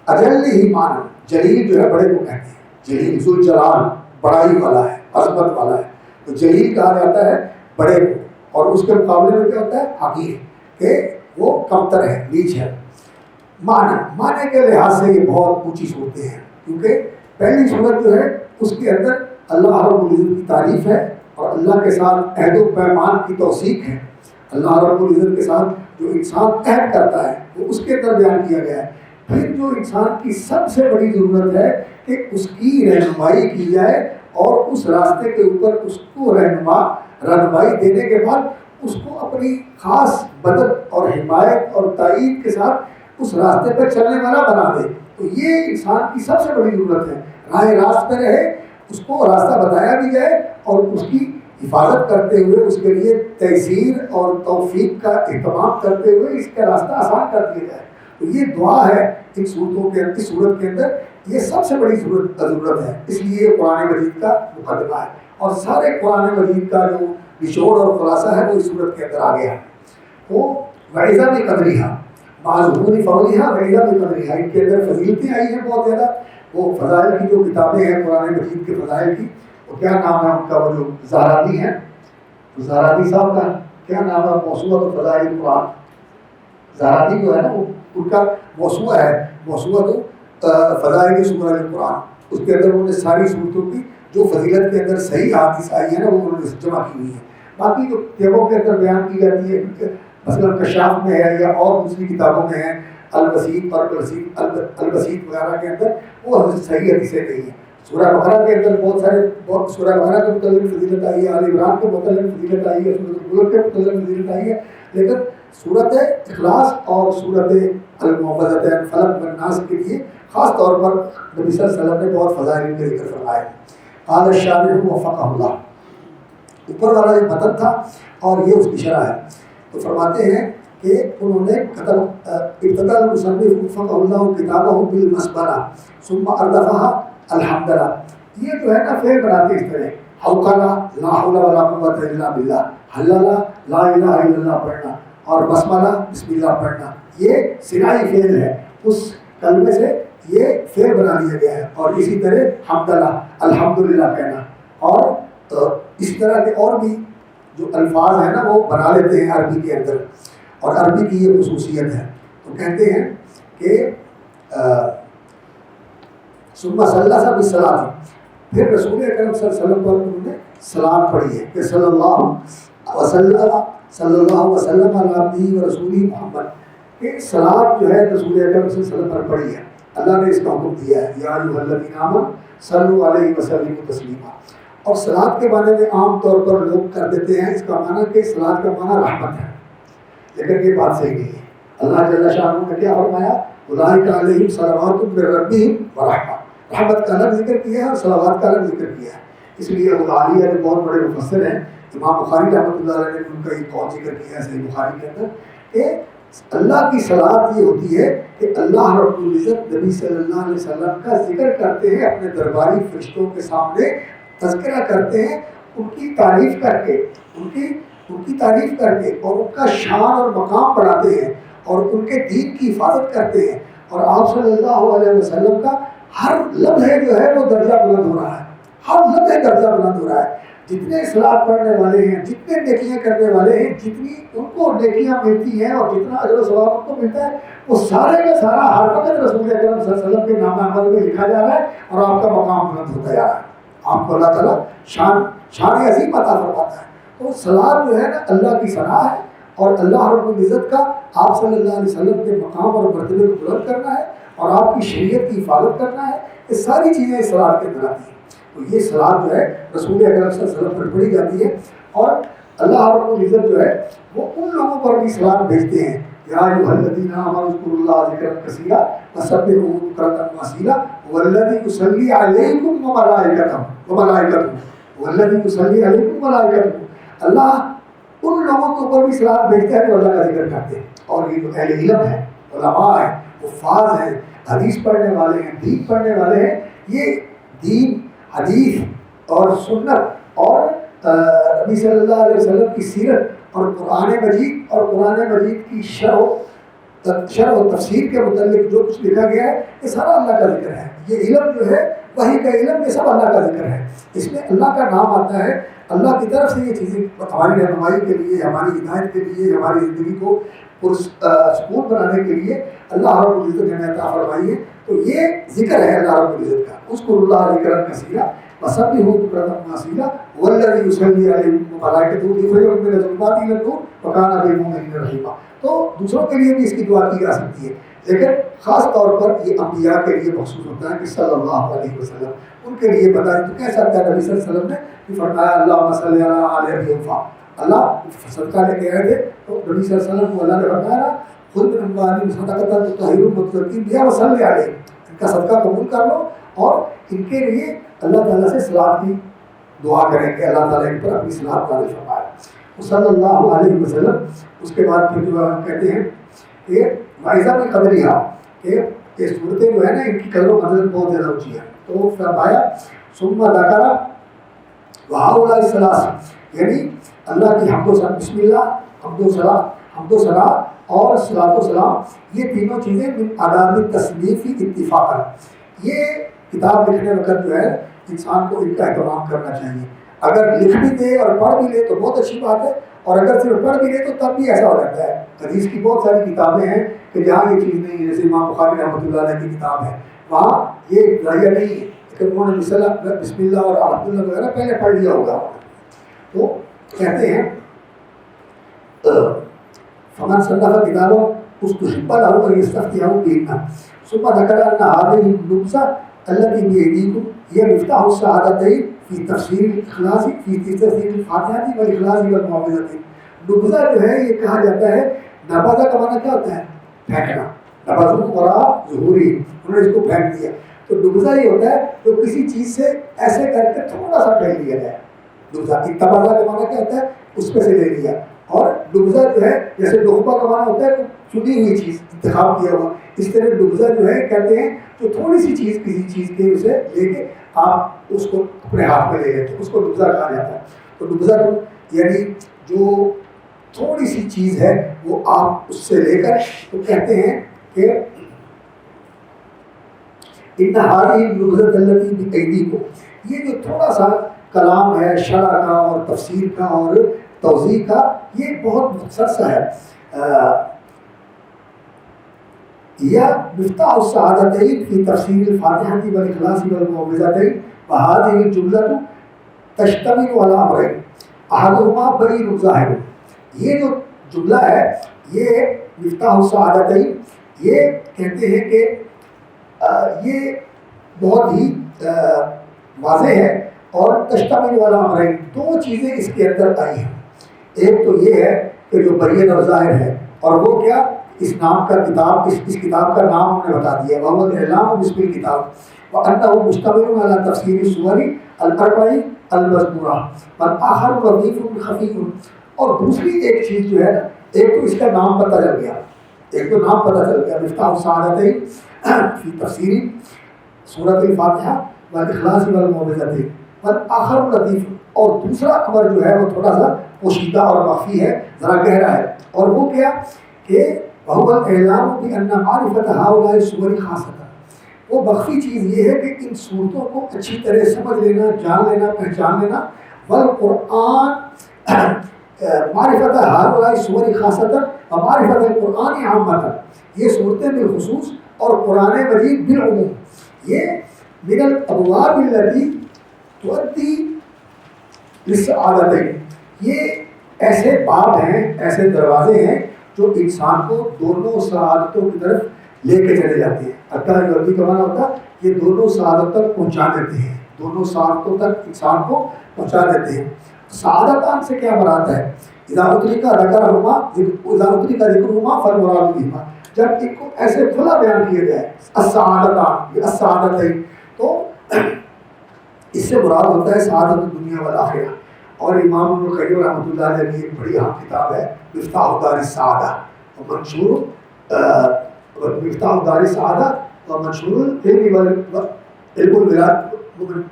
اجل ہی معنی، جلیل جو ہے بڑے کو کہتے ہیں، جلیل ذوالجلال بڑائی والا ہے، عظمت والا ہے، تو جلیل کہا جاتا ہے بڑے کو. اور اس کے مقابلے میں کیا ہوتا ہے؟ حقیر، کہ وہ کمتر ہے، نیچ ہے. معنی کے لحاظ سے یہ بہت اونچی صورتیں ہیں، کیونکہ پہلی صورت جو ہے اس کے اندر اللہ رب العزت کی تعریف ہے اور اللہ کے ساتھ عہد و پیمان کی توثیق ہے. اللہ رب العزت کے ساتھ جو انسان عہد کرتا ہے وہ اس کے اندر بیان کیا گیا ہے. پھر جو انسان کی سب سے بڑی ضرورت ہے کہ اس کی رہنمائی کی جائے اور اس راستے کے اوپر اس کو رہنمائی دینے کے بعد اس کو اپنی خاص مدد اور حمایت اور تائید کے ساتھ اس راستے پر چلنے والا بنا دے. تو یہ انسان کی سب سے بڑی ضرورت ہے. راہ راست پہ رہے، اس کو راستہ بتایا بھی جائے اور اس کی حفاظت کرتے ہوئے اس کے لیے تیسیر اور توفیق کا اہتمام کرتے ہوئے اس کا راستہ آسان کر دیا جائے. تو یہ دعا ہے ان صورتوں کے اس صورت کے اندر، یہ سب سے بڑی ضرورت ہے. اس لیے قرآن مجید کا مقدمہ ہے اور سارے قرآن مجید کا جو نچوڑ اور خلاصہ ہے وہ اس صورت کے اندر آ گیا. وہ وعظہ بقدرہا معذور فضلہا وعظہ بقدرہا، ان کے اندر فضیلتیں آئی ہیں بہت زیادہ. وہ فضائل کی جو کتابیں ہیں قرآن مجید کے فضائل کی، وہ کیا نام ہے ان کا، وہ جو زہرادی ہیں، زہرادی صاحب کا کیا نام ہے؟ موسوعۃ فضائل قرآن. زہرادی جو ہے نا وہ ان کا موسوعہ ہے، موسوعۃ فضائل سورہ القرآن. اس کے اندر انہوں نے ساری صورتوں کی جو فضیلت کے اندر صحیح حدیث آئی ہے نا وہ انہوں نے جمع کی ہوئی ہے. باقی جو کتابوں کے اندر بیان کی جاتی ہے مثلا کشاف میں ہے یا اور دوسری کتابوں میں ہے، البسیط اور البسیط وغیرہ کے اندر وہ صحیح حدیثیں نہیں ہیں. سورہ بقرہ کے اندر بہت سورہ بقرہ کے متعلق فضیلت آئی ہے، آل عمران کے متعلق فضیلت آئی ہے، سورۃ الملک کے متعلق فضیلت آئی ہے. لیکن سورۃ اخلاص اور سورۃ المعوذتین فلق والناس کے لیے خاص طور پر نبی صلی اللہ علیہ وسلم نے بہت فضائل کا ذکر فرمایا. قال الشارح وفقہ اللہ، اوپر والا ایک متن تھا اور یہ اس کی شرح ہے. تو فرماتے ہیں کہ انہوں نے ابتداء المصنف وفقہ اللہ کتابہ بالمسبرہ ثم اردفہ الحمدللہ. یہ جو ہے نا فعل بناتے اس طرح، حوقلہ لا حول ولا قوۃ الا باللہ، حللہ لا الہ الا اللہ پڑھنا اور بسملہ بسم اللہ پڑھنا، یہ صناعی فعل ہے. اس کلمے سے یہ فعل بنا لیا گیا ہے. اور اسی طرح حمدللہ الحمدللہ کہنا، اور اس طرح کے اور بھی جو الفاظ ہیں نا وہ بنا لیتے ہیں عربی کے اندر، اور عربی کی یہ خصوصیت ہے. تو کہتے ہیں کہ ثم صلی بالصلاۃ، پھر رسول اکرم صلی اللہ علیہ وسلم پر انہوں نے صلاۃ پڑھی ہے کہ صلی اللہ وسلم علی عبدہ و رسولہ محمد. کہ صلاۃ جو ہے رسول اکرم صلی اللہ علیہ وسلم پر پڑھی ہے، اللہ نے اس کا حکم دیا ہے یا ایھا الذین آمنوا صلوا علیہ وسلموا تسلیما. اور صلاۃ کے معنی میں عام طور پر لوگ کر دیتے ہیں اس کا معنی کہ صلاۃ کا معنی رحمت ہے، لیکن یہ بات صحیح نہیں ہے. اللہ جل شانہ نے کیا فرمایا؟ اولئک علیہم صلوات من ربہم ورحمہ. رحمت کا الگ ذکر کیا ہے اور صلوات کا الگ ذکر کیا ہے. اس لیے ابو عالیہ جو بہت بڑے مفسر ہیں، امام بخاری رحمۃ اللہ علیہ نے ان کا ایک قول ذکر کیا ہے صحیح بخاری کے اندر کہ اللہ کی صلاۃ یہ ہوتی ہے کہ اللہ رب العزت نبی صلی اللہ علیہ وسلم کا ذکر کرتے ہیں اپنے درباری فرشتوں کے سامنے، تذکرہ کرتے ہیں ان کی تعریف کر کے، ان کی تعریف کر کے، اور ان کا شان اور مقام بڑھاتے ہیں اور ان کے دین کی حفاظت کرتے ہیں. اور آپ صلی اللہ علیہ وسلم کا ہر لمحے جو ہے وہ درجہ بلند ہو رہا ہے، ہر لمحے درجہ بلند ہو رہا ہے. جتنے صلاۃ پڑھنے والے ہیں، جتنے نیکیاں کرنے والے ہیں، جتنی ان کو نیکیاں ملتی ہیں اور جتنا اجر و ثواب ان کو ملتا ہے، وہ سارے کا سارا ہر وقت رسول اکرم صلی اللہ علیہ وسلم کے نام عمل میں لکھا جا رہا ہے اور آپ کا مقام بلند ہوتا جا رہا ہے. آپ کو اللہ تعالیٰ شان عظیم عطا فرماتا ہے. تو صلاۃ جو ہے نا اللہ کی ثنا ہے اور اللہ رب العزت کا آپ صلی اللہ علیہ وسلم کے مقام اور مرتبے کو بلند کرنا ہے. اور آپ کی شریعت کی حفاظت کرنا ہے، یہ ساری چیزیں اس صلاۃ کے اندر آتی ہیں۔ تو یہ صلاۃ جو ہے رسول اکرم صلی اللہ علیہ وسلم پر پڑھی جاتی ہے، اور اللہ رب العزت جو ہے وہ ان لوگوں پر بھی صلاۃ بھیجتے ہیں، یا ایھا الذین آمنوا اذکروا اللہ ذکرا کثیرا وسبحوہ بکرۃ وأصیلا والذی یصلی علیکم وملائکتہ والذی یصلی علیکم وملائکتہ۔ اللہ ان لوگوں کے اوپر بھی صلاۃ بھیجتا ہے جو اللہ کا ذکر کرتے ہیں، اور یہ جو اہل علم ہے، علماء ہیں، حفاظ ہیں، حدیث پڑھنے والے ہیں، دین پڑھنے والے ہیں، یہ دین، حدیث اور سنت اور نبی صلی اللہ علیہ وسلم کی سیرت اور قرآن مجید کی شرح و تفسیر کے متعلق جو کچھ لکھا گیا ہے یہ سارا اللہ کا ذکر ہے۔ یہ علم جو ہے وحی کا علم، یہ سب اللہ کا ذکر ہے، اس میں اللہ کا نام آتا ہے، اللہ کی طرف سے یہ چیزیں ہماری رہنمائی کے لیے، ہماری ہدایت کے لیے، ہماری زندگی کو پرسکون بنانے کے لیے اللہ رب العزت نے عطا فرمائی ہے۔ تو یہ ذکر ہے اللہ رب العزت کا، اذکروا اللہ ذکرا کثیرا وسبحوہ بکرۃ وأصیلا والذی یصلی علیکم وملائکتہ لیخرجکم من الظلمات الی النور وکان بالمؤمنین رحیما۔ تو دوسروں کے لیے بھی اس کی دعا کی جا سکتی ہے، لیکن خاص طور پر یہ انبیاء کے لیے مخصوص ہوتا ہے کہ صلی اللہ علیہ وسلم ان کے لیے بتائیں تو کہہ سکتا ہے۔ نبی صلی اللہ علیہ وسلم نے فرمایا اللہم صلی علی آل ابی اوفا، اللہ صدقہ لے کے آئے تھے تو نبی صلی اللہ علیہ وسلم کو اللہ نے فرمایا خذ من اموالہم صدقۃ تطہرھم وتزکیہم بہا وصلی علیہم، ان کا صدقہ قبول کر لو اور ان کے لیے اللہ تعالیٰ سے صلاۃ کی دعا کریں کہ اللہ تعالیٰ ان پر اپنی صلاۃ نازل فرمائے۔ صلی اللہ علیہ وسلم اس کے بعد پھر جو کہتے ہیں کہ معیزہ میں قدریہ، کہ یہ صورتیں جو ہے نا ان کی قدر و منزلت بہت زیادہ اونچی ہے۔ تو فرمایا ثم ذکر وہؤلاء الثلاث، یعنی اللہ کی حمد و ثنا، بسم اللہ، حمد و ثنا اور صلاۃ و سلام، یہ تینوں چیزیں من آداب التصنیف اتفاقا، یہ کتاب لکھنے وقت جو ہے انسان کو ان کا اہتمام کرنا چاہیے۔ اگر لکھ بھی دے اور پڑھ بھی لے تو بہت اچھی بات ہے، اور اگر صرف پڑھ بھی لے تو تب بھی ایسا ہو جاتا ہے۔ حدیث کی بہت ساری کتابیں ہیں کہ جہاں یہ چیز نہیں ہے، جیسے امام بخاری رحمۃ اللہ علیہ کی کتاب ہے، وہاں یہ ضائع نہیں ہے کہ انہوں نے بسم اللہ اور الحمد للہ وغیرہ پہلے پڑھ لیا ہوگا۔ تو کہتے ہیں فمن صنف کتابوں استحب له ان يستفتحه بهن ثم ذكر ان هذه النبذه التي بأيديكم هي مفتاح السعادتين في تفسير الاخلاص في تفسير الفاتحه والاخلاص والمعوذتين۔ نبذہ جو ہے یہ کہا جاتا ہے، نبذہ کا معنی کیا ہوتا ہے؟ پھینکنا، نبذہ وراء ظہوری، انہوں نے اس کو پھینک دیا۔ تو نبذہ یہ ہوتا ہے جو کسی چیز سے ایسے کر کے تھوڑا سا پھینک لیا جائے۔ نبذہ اتباذہ کا معنی کیا ہوتا ہے؟ اس میں سے لے لیا۔ اور نبذہ جو ہے جیسے نخبہ کا معنی ہوتا ہے چنی ہوئی چیز، انتخاب کیا ہوا، اس طرح نبذہ جو ہے کہتے ہیں جو تھوڑی سی چیز کسی چیز کے اسے لے کے آپ اس کو اپنے ہاتھ میں لے لیتے ہیں، اس کو نبذہ کہا جاتا ہے۔ تو نبذہ یعنی جو تھوڑی سی چیز ہے وہ آپ اس سے لے کر تو کہتے ہیں کہ ان ہاری نبذۃ التی بایدیکم، یہ جو تھوڑا سا کلام ہے شرع کا اور تفسیر کا اور توضیح کا، یہ بہت مختصر سا ہے۔ یا مفتاح السعادتین فی تفسیر الفاتحہ والاخلاص والمعوذتین وهذه الجملۃ تشتمل علی امرین احدهما بین ظاہر۔ یہ جو جملہ ہے یہ مفتاح السعادتین، یہ کہتے ہیں کہ یہ بہت ہی واضح ہے، اور تشتمل علی امرین، دو چیزیں اس کے اندر آئی ہیں۔ ایک تو یہ ہے کہ جو بین اور ظاہر ہے، اور وہ کیا، اس نام کا کتاب، اس کتاب کا نام ہم نے بتا دیا، وهو الاعلام باسم الکتاب وانه مشتمل على تفسیر السور الاربع المذکورہ والآخر لطیف خفی۔ اور دوسری ایک چیز جو ہے نا، ایک تو اس کا نام پتہ چل گیا، ایک تو نام پتہ چل گیا مفتاح السعادتین فی تفسیر سورۃ الفاتحہ والاخلاص والمعوذتین والآخر لطیف، اور دوسرا امر جو ہے وہ تھوڑا سا پوشیدہ اور مخفی ہے، ذرا گہرا ہے، اور وہ کیا کہ وهو الاعلام بان معرفۃ هؤلاء السور خاصۃ، وہ مخفی چیز یہ ہے کہ ان صورتوں کو اچھی طرح سمجھ لینا، جان لینا، پہچان لینا، والقرآن معرفۃ هؤلاء السور خاصۃ ومعرفۃ القرآن عامۃ، یہ صورتیں بالخصوص اور قرآن مجید بالعموم، یہ من الابواب التي تؤدی للسعادتین، یہ ایسے باب ہیں، ایسے دروازے ہیں جو انسان کو دونوں سعادتوں کی طرف لے کے چلے جاتے ہیں. اتا یودی کا معنی ہوتا ہے یہ دونوں سعادت تک پہنچا دیتے ہیں, دونوں سعادتوں تک انسان کو پہنچا دیتے ہیں. سعادتان سے کیا مراد ہے؟ اذا اتری کا ذکرہما فالمراد بہما, جب ان کو ایسے کھلا بیان کیا جائے السعادتان یہ السعادت ہے تو اس سے مراد ہوتا ہے سعادت دنیا والآخرہ. اور امام ابن القیم رحمۃ اللہ علیہ کی ایک بڑی اہم کتاب ہے مفتاح دار السعادہ ومنشور مفتاح دار السعادہ ومنشور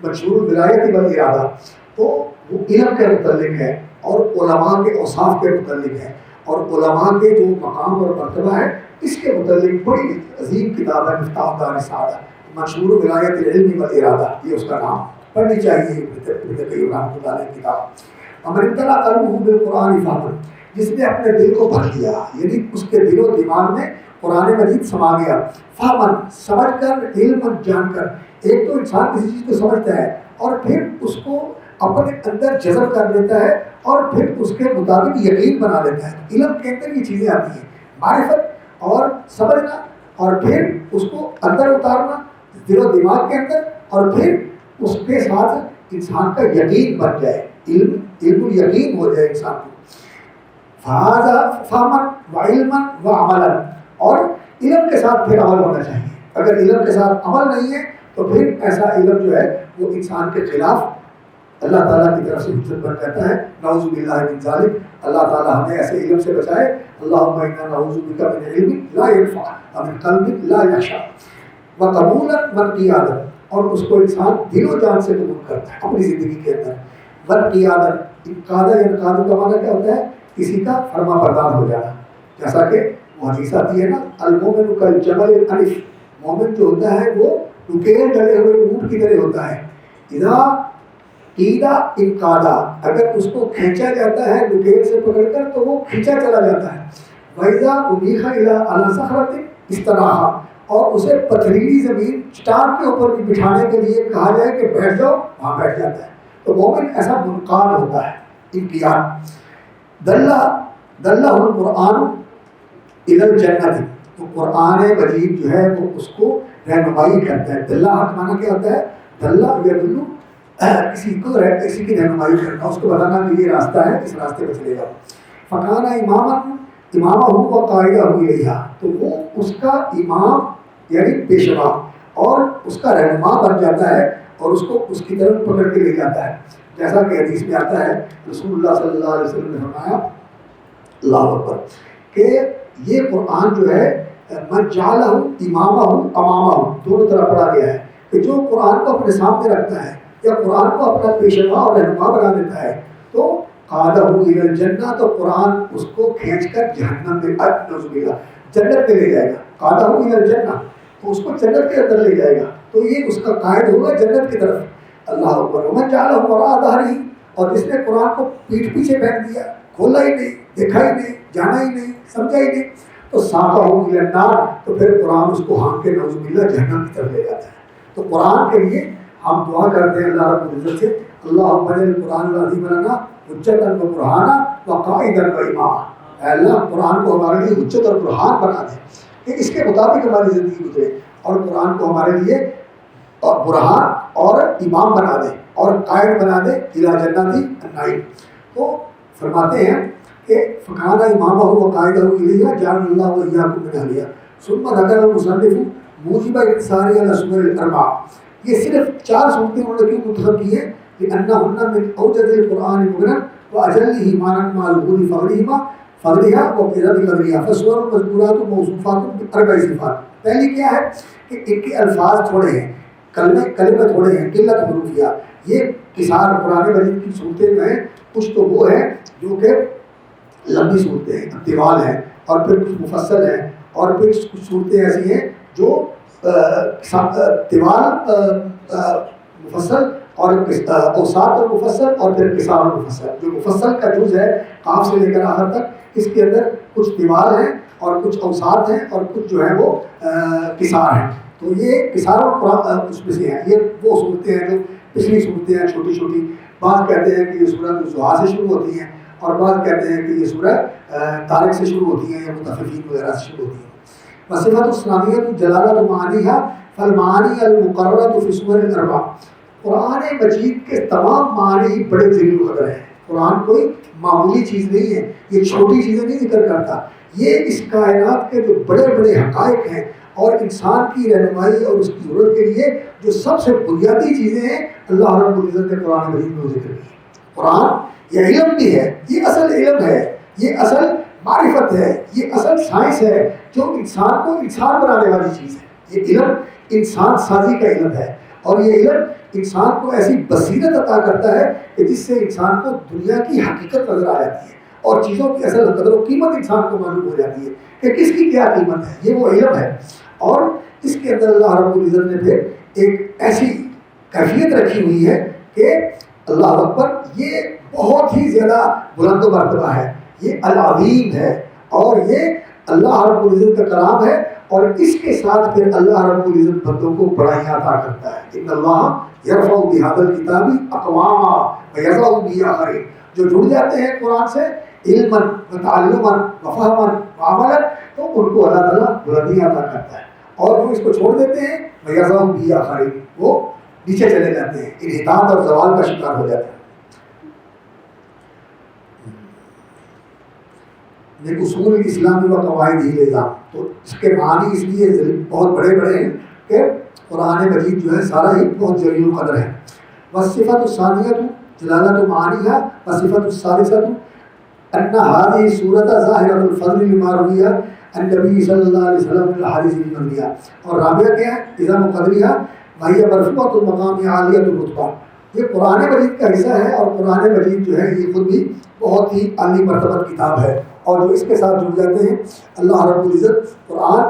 منشور الولایت والارادہ. تو وہ علم کے متعلق ہے اور علماء کے اوصاف کے متعلق ہے اور علماء کے جو مقام اور مرتبہ ہے اس کے متعلق بڑی عظیم کتاب ہے مفتاح دار السعادہ منشور ولایت العلم والارادہ, یہ اس کا نام. پڑھنی چاہیے ابن قیم رحمۃ اللہ علیہ کتاب. امر ابتلا قلبہ بالقرآن فہما, جس نے اپنے دل کو بھر دیا یعنی اس کے دل و دماغ میں قرآن مجید سما گیا. فہما سمجھ کر, علم جان کر. ایک تو انسان کسی چیز کو سمجھتا ہے اور پھر اس کو اپنے اندر جذب کر لیتا ہے اور پھر اس کے مطابق یقین بنا لیتا ہے. علم کے اندر یہ چیزیں آتی ہیں, معرفت اور سمجھنا اور پھر اس کو اندر اتارنا دل و دماغ کے اندر اور پھر اس کے ساتھ انسان کا یقین بن جائے, علم الیقین ہو جائے انسان کو. فہما وعلما وعملا, اور علم کے ساتھ پھر عمل ہونا چاہیے. اگر علم کے ساتھ عمل نہیں ہے تو پھر ایسا علم جو ہے وہ انسان کے خلاف اللہ تعالیٰ کی طرف سے حجت بن جاتا ہے. نعوذ باللہ من ذالک, اللہ تعالیٰ ہمیں ایسے علم سے بچائے. اللہم انا نعوذ بک من علم لا ينفع ومن قلب لا یخشع وقبولا وانقیادا, اور اس کو انسان دل و جان سے قبول کرتا ہے اپنی زندگی کے اندر. وانقیادا, انقادہ یا انقادہ کا معنی کیا ہوتا ہے؟ کسی کا فرما بردار ہو جانا. جیسا کہ وہ حدیث آتی ہے نا المومن کالجبل الانف, مومن جو ہوتا ہے وہ نکیل ڈلے ہوئے اونٹ کی طرح ہوتا ہے. اذا قیدا انقادا, اگر اس کو کھینچا جاتا ہے نکیل سے پکڑ کر تو وہ کھینچا چلا جاتا ہے. وَإِذَا أُبِيخَ إِلَىٰ عَلَىٰ صَخْرَةٍ اسْتَرَاحَ, اور اسے پتھریلی زمین چٹان کے اوپر بھی بٹھانے کے لیے کہا جائے کہ بیٹھ جاؤ, وہاں بیٹھ جاتا ہے. تو مومن ایسا منقاد ہوتا ہے, انقیاد. دلہ القرآن الی الجنت, تو قرآن مجید جو ہے وہ اس کو رہنمائی کرتا ہے. دلہ حق معنی کیا ہوتا ہے؟ دلہ یدلو, کسی کی رہنمائی کرنا, اس کو بتانا کہ یہ راستہ ہے, اس راستے پہ چلے جاؤ. فکانہ امامہ ہوں و قائدہ ہوئی رہا, تو وہ اس کا امام یعنی پیشوا اور اس کا رہنما بن جاتا ہے اور اس کو اس کی طرف پکڑ کے لے جاتا ہے. جیسا کہ حدیث میں آتا ہے رسول اللہ صلی اللہ علیہ وسلم نے فرمایا اللہ اکبر کہ یہ قرآن جو ہے من جعلہ امامہ امامہ, دونوں طرح پڑھا گیا ہے کہ جو قرآن کو اپنے سامنے رکھتا ہے یا قرآن کو اپنا پیشوا اور رہنما بنا دیتا ہے تو قادہ الی الجنہ, تو قرآن اس کو کھینچ کر جہنم میں جنت میں لے جائے گا. قادہ الی الجنہ, تو اس کو جنت کے اندر لے جائے گا, تو یہ اس کا قائد ہوگا جنت کی طرف. اللہ اکبر. ومن جعلہ وراء ظہرہ, اور جس نے قرآن کو پیٹھ پیچھے پھینک دیا, کھولا ہی نہیں, دیکھا ہی نہیں, جانا ہی نہیں, سمجھا ہی نہیں, تو ساقہ الی النار, تو پھر قرآن اس کو ہانک کے نعوذ باللہ جہنم کی طرف لے جاتا ہے. تو قرآن کے لیے ہم دعا کرتے ہیں اللہ رب العزت سے, اللہم اجعل القرآن العظیم لنا حجتا و برہانا و قائدا و اماما. اے اللہ قرآن کو ہمارے لیے حجت اور برہان بنا دے کہ اس کے مطابق ہماری زندگی گزرے, اور قرآن کو ہمارے لیے اور برہان اور امام بنا دے اور قائد بنا دے الی جنتی النعیم. تو فرماتے ہیں کہ فکانہ امامہ و قائدہ الیہ جعل اللہ و ایاکم من اہلیہ. ثم ذکر المصنف موجب اقتصار علی السور الاربع. یہ صرف 4 صورتیں انہوں نے کیوں منتخب کی ہیں؟ لأنهن من أوجد القرآن مغنا وأجله معنى مع ظهور فضلها وقلة قدرها. فالسور المذكورات موصوفات بأربع صفات. پہلی کیا ہے کہ ان کے الفاظ تھوڑے ہیں, کلمے تھوڑے ہیں, قلت حروفیہ. یہ قصار قرآن مجید کی صورتیں جو ہیں کچھ تو وہ ہیں جو کہ لمبی صورتیں ہیں, طوال ہیں, اور پھر کچھ مفصل ہیں, اور پھر کچھ صورتیں ایسی ہیں جو طوال مفصل اور اوساط المفصل اور پھر قصار المفصل. جو مفصل کا جز ہے قاف سے لے کر آخر تک, اس کے اندر کچھ طوال ہیں اور کچھ اوساط ہیں اور کچھ جو ہے وہ قصار ہیں. تو یہ قصار القرآن اس میں سے ہیں. یہ وہ صورتیں ہیں جو پچھلی صورتیں ہیں چھوٹی چھوٹی. بعض کہتے ہیں کہ یہ سورۃ الضحیٰ سے شروع ہوتی ہیں, اور بعض کہتے ہیں کہ یہ سورۃ طارق سے شروع ہوتی ہیں یا مطففین وغیرہ سے شروع ہوتی ہیں. وصفۃ الثانیۃ جلالۃ معانیها فالمعانی المقررۃ فی السور الاربع. قرآن مجید کے تمام معنی بڑے جلیل القدر ہیں. قرآن کوئی معمولی چیز نہیں ہے، یہ چھوٹی چیزیں نہیں ذکر کرتا. یہ اس کائنات کے جو بڑے بڑے حقائق ہیں اور انسان کی رہنمائی اور اس کی ضرورت کے لیے جو سب سے بنیادی چیزیں ہیں اللہ رب العزت نے قرآن مجید میں ذکر کی. قرآن یہ علم بھی ہے، یہ اصل علم ہے، یہ اصل معرفت ہے، یہ اصل سائنس ہے جو انسان کو انسان بنانے والی چیز ہے. یہ علم انسان سازی کا علم ہے اور یہ علم انسان کو ایسی بصیرت عطا کرتا ہے کہ جس سے انسان کو دنیا کی حقیقت نظر آ جاتی ہے اور چیزوں کی اصل قدر و قیمت انسان کو معلوم ہو جاتی ہے کہ کس کی کیا قیمت ہے. یہ وہ علم ہے اور اس کے اندر اللہ رب العزت نے پھر ایک ایسی کیفیت رکھی ہوئی ہے کہ اللہ اکبر یہ بہت ہی زیادہ بلند و مرتبہ ہے، یہ العظیم ہے اور یہ اللہ رب العزت کا کلام ہے. اور اس کے ساتھ پھر اللہ رب العزت بندوں کو بڑائیاں عطا کرتا ہے. ان اللہ یرفع بہذا الکتاب اقواما ویضع به آخرین. جو جڑ جاتے ہیں قرآن سے علما وتعلما وفہما وعملا تو ان کو اللہ تعالیٰ بلندیاں عطا کرتا ہے، اور جو اس کو چھوڑ دیتے ہیں ویضع به آخرین وہ نیچے چلے جاتے ہیں، انحطاط اور زوال کا شکار ہو جاتے ہیں. یہ اصول الاسلام و قواعد النظام، تو اس کے معنی اس لیے بہت بڑے بڑے ہیں کہ قرآن مجید جو ہے سارا ہی بہت جلیل القدر ہے. وصفۃ الثانیۃ جلالۃ معانیها وصفۃ الثالثۃ ان هذه سورۃ ظاہرۃ الفضل لما روی عن نبی صلی اللہ علیہ وسلم من الاحادیث المرضیہ. اور رابعہ کیا ہے؟ عظم قدرها وهي مرفوعۃ المقام عالیۃ الرتبہ. یہ قرآن مجید کا حصہ ہے اور قرآن مجید جو ہے یہ خود بھی بہت ہی عالی مرتبہ کتاب ہے، اور جو اس کے ساتھ جڑ جاتے ہیں اللہ رب العزت قرآن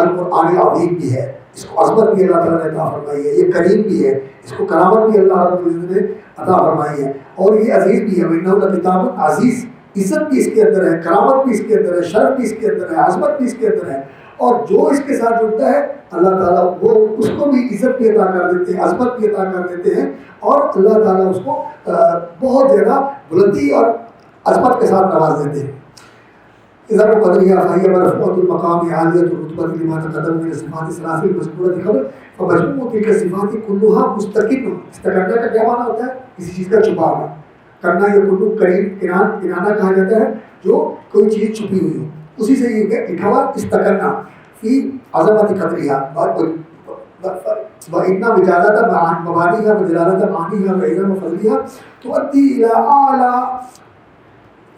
القرآن العظیم بھی ہے، اس کو عظمت بھی اللہ تعالیٰ نے عطا فرمائی ہے، یہ کریم بھی ہے، اس کو کرامت بھی اللہ رب العزت نے عطا فرمائی ہے، اور یہ عزیز بھی ہے. وَإِنَّهُ لَكِتَابٌ عزیز، عزت بھی اس کے اندر ہے، کرامت بھی اس کے اندر ہے، شرف بھی اس کے اندر ہے، عظمت بھی اس کے اندر ہے. اور جو اس کے ساتھ جڑتا ہے اللہ تعالیٰ وہ اس کو بھی عزت بھی عطا کر دیتے ہیں، عظمت بھی عطا کر دیتے ہیں، اور اللہ تعالیٰ اس کو بہت زیادہ بلندی اور عظمت کے ساتھ نواز دیتے ہیں. اذا قدرها فهي مرفوعة المقام عالية الرتبة لما تقدم من الصفات الثلاث المذكورة قبل فمجموع تلك الصفات كلها مستقل. استقرار کا کیا معنی ہوتا ہے؟ کسی چیز کا چھپا ہونا. کرنا یہ کلو کریم کنانہ کہا جاتا ہے جو کوئی چیز چھپی ہوئی ہو، اسی سے یہ لکھا ہوا استقرنا فی عظمت قدرها وإن وجالة مبانيها وجلالة معانيها وعظم فضلها تؤدي إلى أعلى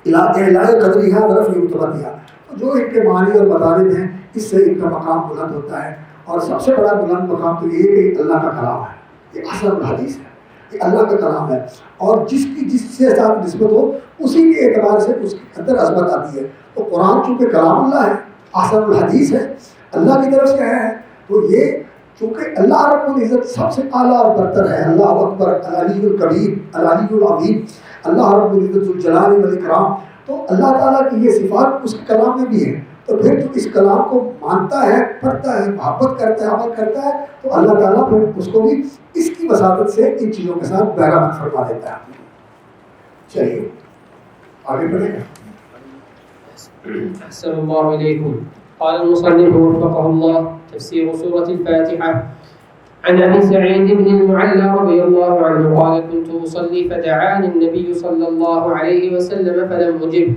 اعلاء قدرها ورفع رتبتها. جو ان کے معنی اور مطالب ہیں اس سے ان کا مقام بلند ہوتا ہے، اور سب سے بڑا بلند مقام تو یہ ہے کہ اللہ کا کلام ہے، یہ اصل حدیث ہے، یہ اللہ کا کلام ہے، اور جس سے ساتھ نسبت ہو اسی کے اعتبار سے اس کے اندر عظمت آتی ہے. تو قرآن چونکہ کلام اللہ ہے، اصل الحدیث ہے، اللہ کی طرف سے آیا ہے، تو یہ چونکہ اللہ رب العزت سب سے اعلیٰ اور برتر ہے، اللہ اکبر، العلی الکبیر، العلی العظیم، اللہ رب العزت ذوالجلال والاکرام، تو اللہ تعالیٰ کی یہ صفات اس کے کلام میں بھی ہیں. تو پھر جو اس کلام کو مانتا ہے، پڑھتا ہے، محبت کرتا ہے، عمل کرتا ہے، تو اللہ تعالیٰ پھر اس کو بھی اس کی وساطت سے ان چیزوں کے ساتھ بہرامد فرما دیتا ہے. چلیے آگے بڑھیں گے. أحسن الله إليكم. قال المصنف وفقه الله تفسير سورة الفاتحة. عن أبي سعيد بن المعلى رضي الله عنه قال كنت أصلي فدعاني النبي صلى الله عليه وسلم فلم أجب.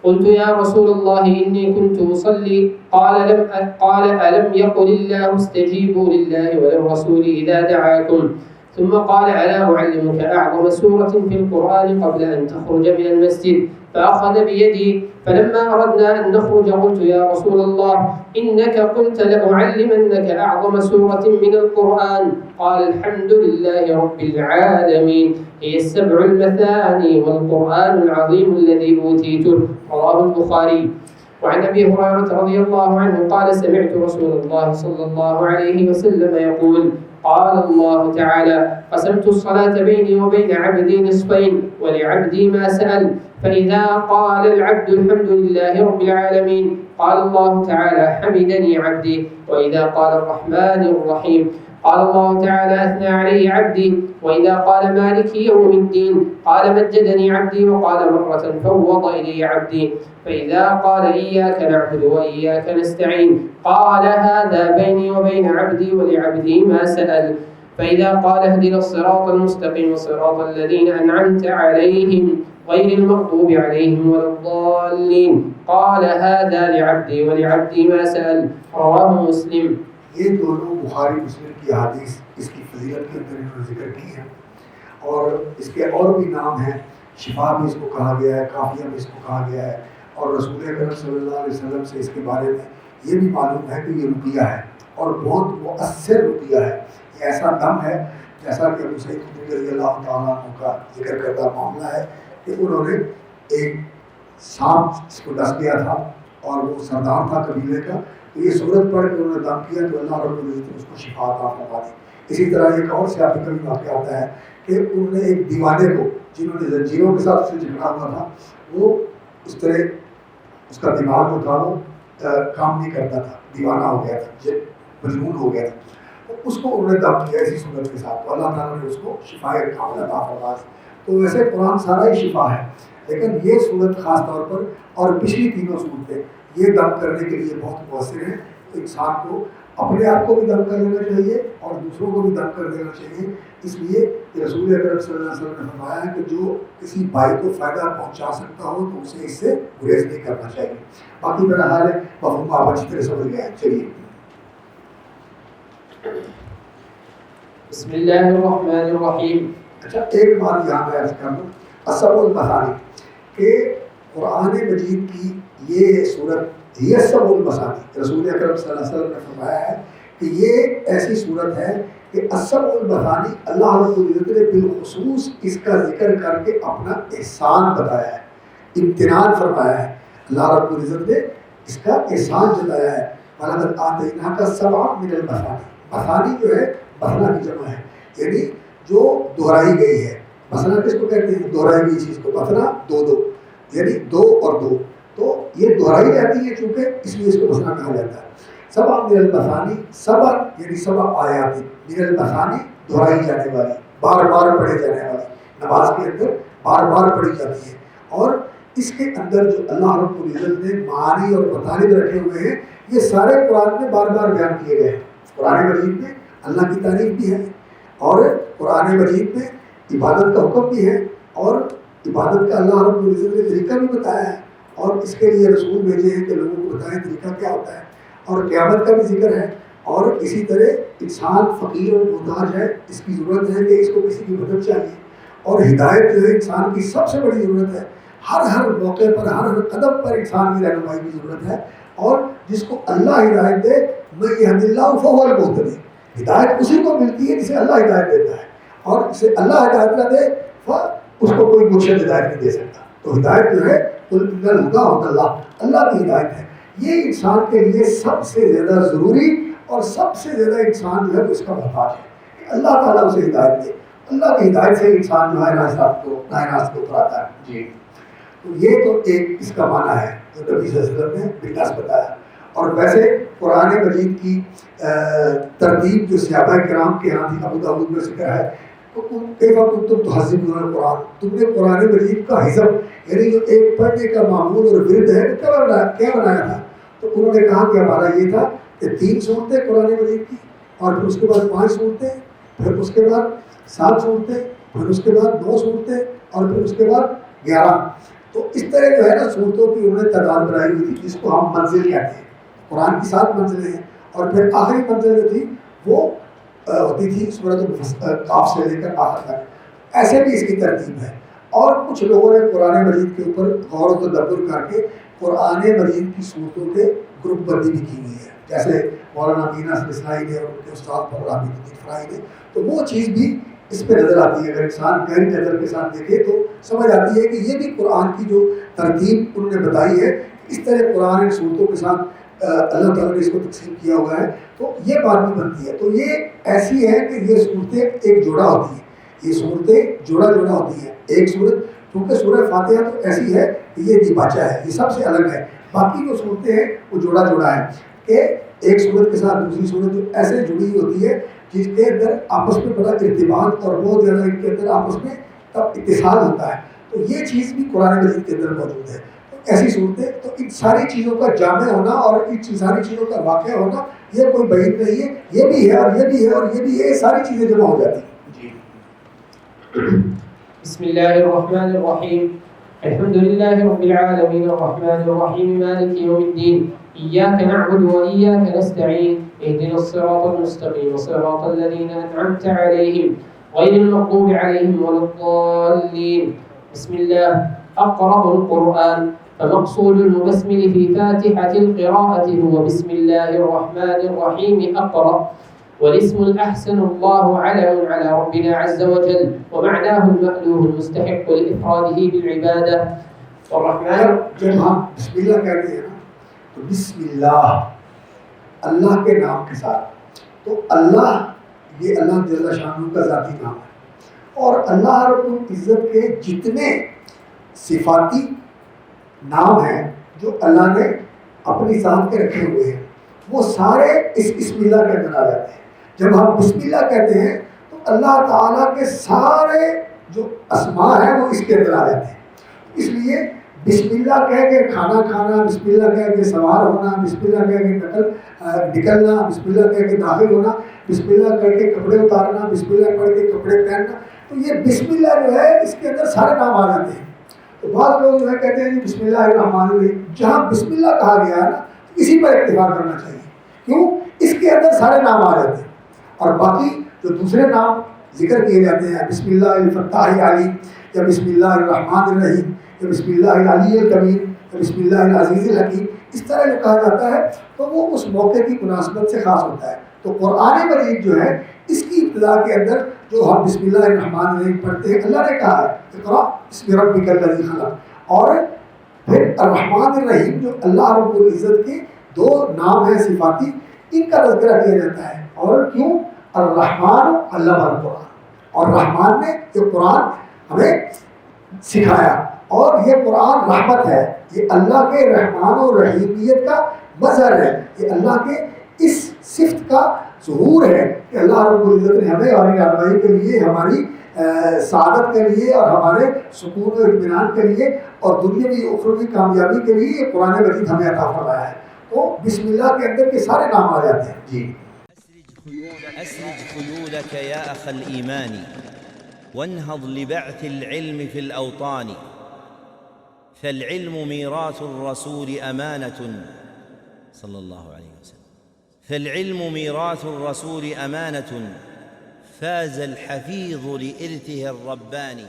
قلت يا رسول الله إني كنت أصلي. قال ألم يقل الله استجيبوا لله وللرسول إذا دعاكم. ثم قال ألا أعلمك أعظم سورة في القرآن قبل أن تخرج من المسجد. فأخذ بيدي فلما أردنا أن نخرج قلت يا رسول الله إنك قلت لأعلمنك أعظم سورة من القرآن. قال الحمد لله رب العالمين هي السبع المثاني والقرآن العظيم الذي أوتيته. رواه البخاري. وعن أبي هريرة رضي الله عنه قال سمعت رسول الله صلى الله عليه وسلم يقول قال الله تعالى قسمت الصلاة بيني وبين عبدي نصفين ولعبدي ما سأل فإذا قال العبد الحمد لله رب العالمين قال الله تعالى حمدني عبدي وإذا قال الرحمن الرحيم قال الله تعالى أثنى علي عبدي وإذا قال مالك يوم الدين قال مجدني عبدي وقال مرة فوض إلي عبدي فإذا قال إياك نعبد وإياك نستعين قال هذا بيني وبين عبدي ولعبدي ما سأل فإذا قال اهدنا الصراط المستقيم صراط الذين أنعمت عليهم غير المغضوب عليهم ولا الضالين قال هذا لعبدي ولعبدي ما سأل رواه مسلم. یہ دونوں بخاری مسلم کی حدیث اس کی فضیلت کے اندر انہوں نے ذکر کی ہے اور اس کے اور بھی نام ہیں. شفا بھی اس کو کہا گیا ہے, کافیہ بھی اس کو کہا گیا ہے اور رسول اکرم صلی اللہ علیہ وسلم سے اس کے بارے میں یہ بھی معلوم ہے کہ یہ رقیہ ہے اور بہت مؤثر رقیہ ہے. یہ ایسا دم ہے جیسا کہ ابو سعید خدری رضی اللہ تعالیٰ عنہ کا ذکر کردہ معاملہ ہے کہ انہوں نے ایک سانپ اس کو ڈس گیا تھا اور وہ سردار تھا قبیلے کا, تو یہ صورت پڑھ کے انہوں نے دم کیا تو اللہ رب العزت نے اس کو شفا عطا فرما دی. اسی طرح ایک اور صحابی کا بھی واقعہ آتا ہے کہ انہوں نے ایک دیوانے کو جنہوں نے زنجیروں کے ساتھ اسے جھگڑا ہوا تھا, وہ اس طرح اس کا دماغ جو تھا وہ کام نہیں کرتا تھا, دیوانہ ہو گیا تھا, مجنون ہو گیا تھا, اس کو انہوں نے دم کیا اسی صورت کے ساتھ, تو اللہ تعالیٰ نے اس کو شفا کامل عطا فرما دی. تو ویسے قرآن سارا ہی شفا ہے, لیکن یہ صورت خاص طور پر اور پچھلی تینوں صورتیں یہ دم کرنے کے لیے بہت مؤثر ہیں. انسان کو اپنے آپ کو بھی دم کر لینا چاہیے اور دوسروں کو بھی دم کر دینا چاہیے. اس لیے کہ رسول اکرم صلی اللہ علیہ وسلم نے فرمایا ہے کہ جو کسی بھائی کو فائدہ پہنچا سکتا ہو تو اسے اس سے گریز نہیں کرنا چاہیے. باقی میرا حال ہے مفہوم آپ اچھی طرح سمجھ گئے ہیں. چلیے بسم اللہ الرحمن الرحیم. اچھا ایک بات یہاں میں عرض کر دوں, السبع المثانی کہ قرآن مجید کی یہ صورت یہ السبع المثانی رسول اکرم صلی اللہ علیہ وسلم نے فرمایا ہے کہ یہ ایسی صورت ہے کہ السبع المثانی اللہ رب العزت نے بالخصوص اس کا ذکر کر کے اپنا احسان بتایا ہے, امتنان فرمایا ہے. اللہ رب العزت نے اس کا احسان جتایا ہے. وَلَقَدْ آتَيْنَاكَ سَبْعًا مِنَ الْمَثَانِي. مثانی جو ہے مثنا کی جمع ہے, یعنی جو دہرائی گئی ہے. مثلا کس کو کہتے ہیں؟ دہرائی گئی چیز کو. مثنا دو دو, یعنی دو اور دو, تو یہ دہرائی رہتی ہے چونکہ اس لیے اس کو مثنا کہا جاتا ہے. سبع من المثانی, سبع یعنی سبع آیات, من المثانی دہرائی جانے والی, بار بار پڑھے جانے والی, نماز کے اندر بار بار پڑھی جاتی ہے. اور اس کے اندر جو اللہ رب العزت نے معانی اور مطالب رکھے ہوئے ہیں یہ سارے قرآن میں بار بار بیان کیے گئے ہیں. قرآن مجید میں اللہ کی تعریف بھی ہے اور قرآن مجید میں عبادت کا حکم بھی ہے اور عبادت کا اللہ رب العزت نے طریقہ بھی بتایا ہے اور اس کے لیے رسول بھیجے ہیں کہ لوگوں کو بتائیں طریقہ کیا ہوتا ہے, اور قیامت کا بھی ذکر ہے. اور اسی طرح انسان فقیر اور محتاج ہے, اس کی ضرورت ہے کہ اس کو کسی کی مدد چاہیے, اور ہدایت جو ہے انسان کی سب سے بڑی ضرورت ہے. ہر موقع پر ہر قدم پر انسان کی رہنمائی کی ضرورت ہے, اور جس کو اللہ ہدایت دے میں یہد اللہ فہو المہتدی, ہدایت اسی کو ملتی ہے جسے اللہ ہدایت دیتا ہے, اور جسے اللہ ہدایت نہ دے اس کو کوئی مرشد ہدایت نہیں دے سکتا. تو ہدایت جو ہے قل ان الہدی ھدی اللہ, اللہ کی ہدایت ہے. یہ انسان کے لیے سب سے زیادہ ضروری اور سب سے زیادہ انسان جو ہے اس کا محتاج ہے کہ اللہ تعالیٰ اسے ہدایت دے. اللہ کی ہدایت سے انسان جو ہے راست کو اتراتا ہے. جی تو یہ تو ایک اس کا معنی ہے جو نبی صلی اللہ علیہ وسلم نے بالکل بتایا. اور ویسے قرآن مجید کی ترتیب جو صحابہ کرام کے یہاں تھی, ابو داؤد میں ذکر ہے, کیف کنتم تحفظون القرآن, تم نے قرآن مجید کا حفظ یعنی جو ایک پڑھنے کا معمول اور ورد ہے کیا بنایا تھا؟ تو انہوں نے کہا کہ ہمارا یہ تھا کہ 3 صورتیں قرآن مجید کی, اور پھر اس کے بعد 5 صورتیں, پھر اس کے بعد 7 صورتیں, پھر اس کے بعد 9 صورتیں, اور پھر اس کے بعد 11. تو اس طرح جو ہے نا صورتوں کی انہوں نے تعداد بنائی ہوئی تھی جس کو ہم منزل کہتے ہیں. قرآن کی 7 منزلیں ہیں, اور پھر آخری منزل جو تھی وہ ہوتی تھی سورۃ القاف سے لے کر آخر تک. ایسے بھی اس کی ترتیب ہے. اور کچھ لوگوں نے قرآن مجید کے اوپر غور و تدبر کر کے قرآن مجید کی صورتوں کے گروپ بندی بھی کی ہوئی ہے, جیسے مولانا مینا اسلائی نے اور ان کے استاد مولانا الدین فرائی نے. تو وہ چیز بھی اس پہ نظر آتی ہے. اگر انسان گہری نظر کے ساتھ دیکھے تو سمجھ آتی ہے کہ یہ بھی قرآن کی جو ترتیب انہوں نے بتائی ہے, اس طرح قرآن صورتوں کے ساتھ اللہ تعالیٰ نے اس کو تقسیم کیا ہوا ہے, تو یہ بات بھی بنتی ہے. تو یہ ایسی ہے کہ یہ صورتیں ایک جوڑا ہوتی ہیں, یہ صورتیں جوڑا ہوتی ہیں. ایک صورت کیونکہ سورہ فاتحہ تو ایسی ہے کہ یہ دیباچہ ہے, یہ سب سے الگ ہے. باقی جو صورتیں ہیں وہ جوڑا ہے کہ ایک صورت کے ساتھ دوسری صورت جو ایسے جڑی ہوئی ہوتی ہے جس کے اندر آپس میں بڑا ارتباط اور بہت زیادہ ان کے اندر آپس میں تب اتصال ہوتا ہے. تو یہ چیز بھی قرآن مجید کے اندر موجود ہے. ایسی صورتیں تو ان ساری چیزوں کا جامع ہونا اور ان ساری چیزوں کا واقع ہونا یہ کوئی بعید نہیں ہے. یہ بھی ہے اور یہ بھی ہے اور یہ بھی ہے, یہ ساری چیزیں جمع ہو جاتی ہیں. جی. بسم الله الرحمن الرحيم. الحمد لله رب العالمين الرحمن الرحيم مالك يوم الدين. إياك نعبد وإياك نستعين. اهدنا الصراط المستقيم صراط الذين أنعمت عليهم غير المغضوب عليهم ولا الضالين. بسم الله. أقرأ القرآن. فمقصود المبسمل في فاتحة القراءة هو بسم الله الرحمن الرحيم أقرأ. والاسم الأحسن الله علم على ربنا عز وجل ومعناه المألوه المستحق لإفراده بالعبادة. والرحمن جب ہم بسم اللہ کہتے ہیں نا تو بسم اللہ اللہ کے نام کے ساتھ. تو اللہ یہ اللہ جل شانہ کا ذاتی نام ہے اور اللہ رب العزت کے جتنے صفاتی نام ہیں جو اللہ نے اپنی ذات کے رکھے ہوئے ہیں وہ سارے اس بسم اللہ کے اندر آ جاتے ہیں. جب ہم بسم اللہ کہتے ہیں تو اللہ تعالیٰ کے سارے جو اسماء ہیں وہ اس کے اندر آ جاتے ہیں. اس لیے بسم اللہ کہہ کے کھانا کھانا, بسم اللہ کہہ کے سوار ہونا, بسم اللہ کہہ کے نکلنا, بسم اللہ کہہ کے داخل ہونا, بسم اللہ کہہ کے کپڑے اتارنا, بسم اللہ پڑھ کے کپڑے پہننا, تو یہ بسم اللہ جو ہے اس کے اندر سارے نام آ جاتے ہیں. تو بعض لوگ جو ہے کہتے ہیں بسم اللہ الرحمن الرحیم. جہاں بسم اللہ کہا گیا ہے نا اسی پر اکتفا کرنا چاہیے. کیوں؟ اس کے اندر سارے نام آ جاتے ہیں. اور باقی جو دوسرے نام ذکر کیے جاتے ہیں بسم اللہ الفتاح العلیم یا بسم اللہ الرحمن الرحیم یا بسم اللہ العلی الکبیر یا بسم اللہ العزیز الحکیم, اس طرح جو کہا جاتا ہے تو وہ اس موقع کی مناسبت سے خاص ہوتا ہے. تو قرآن مجید جو ہے اس کی ابتدا کے اندر جو ہم بسم اللہ الرحمن الرحیم پڑھتے ہیں اللہ نے کہا ہے اقرأ بسم ربک الذی خلق, اور پھر الرحمن الرحیم جو اللہ رب العزت کے دو نام ہیں صفاتی ان کا تذکرہ کیا جاتا ہے. اور کیوں؟ الرحمن علم القرآن, اور رحمان نے یہ قرآن ہمیں سکھایا اور یہ قرآن رحمت ہے. یہ اللہ کے رحمان و رحیمیت کا مظہر ہے, یہ اللہ کے اس صفت کا ظہور ہے کہ اللہ رب العزت نے ہمیں ہماری رہنمائی کے لیے, ہماری سعادت کے لیے اور ہمارے سکون و اطمینان کے لیے اور دنیاوی و اخروی کامیابی کے لیے یہ قرآن مجید ہمیں عطا فرمایا ہے. تو بسم اللہ کے اندر کے سارے نام آ جاتے ہیں. جی. أسرج خيولك يا أخ الإيمان وانهض لبعث العلم في الأوطان فالعلم ميراث الرسول أمانة صلى الله عليه وسلم فالعلم ميراث الرسول أمانة فاز الحفيظ لإرثه الرباني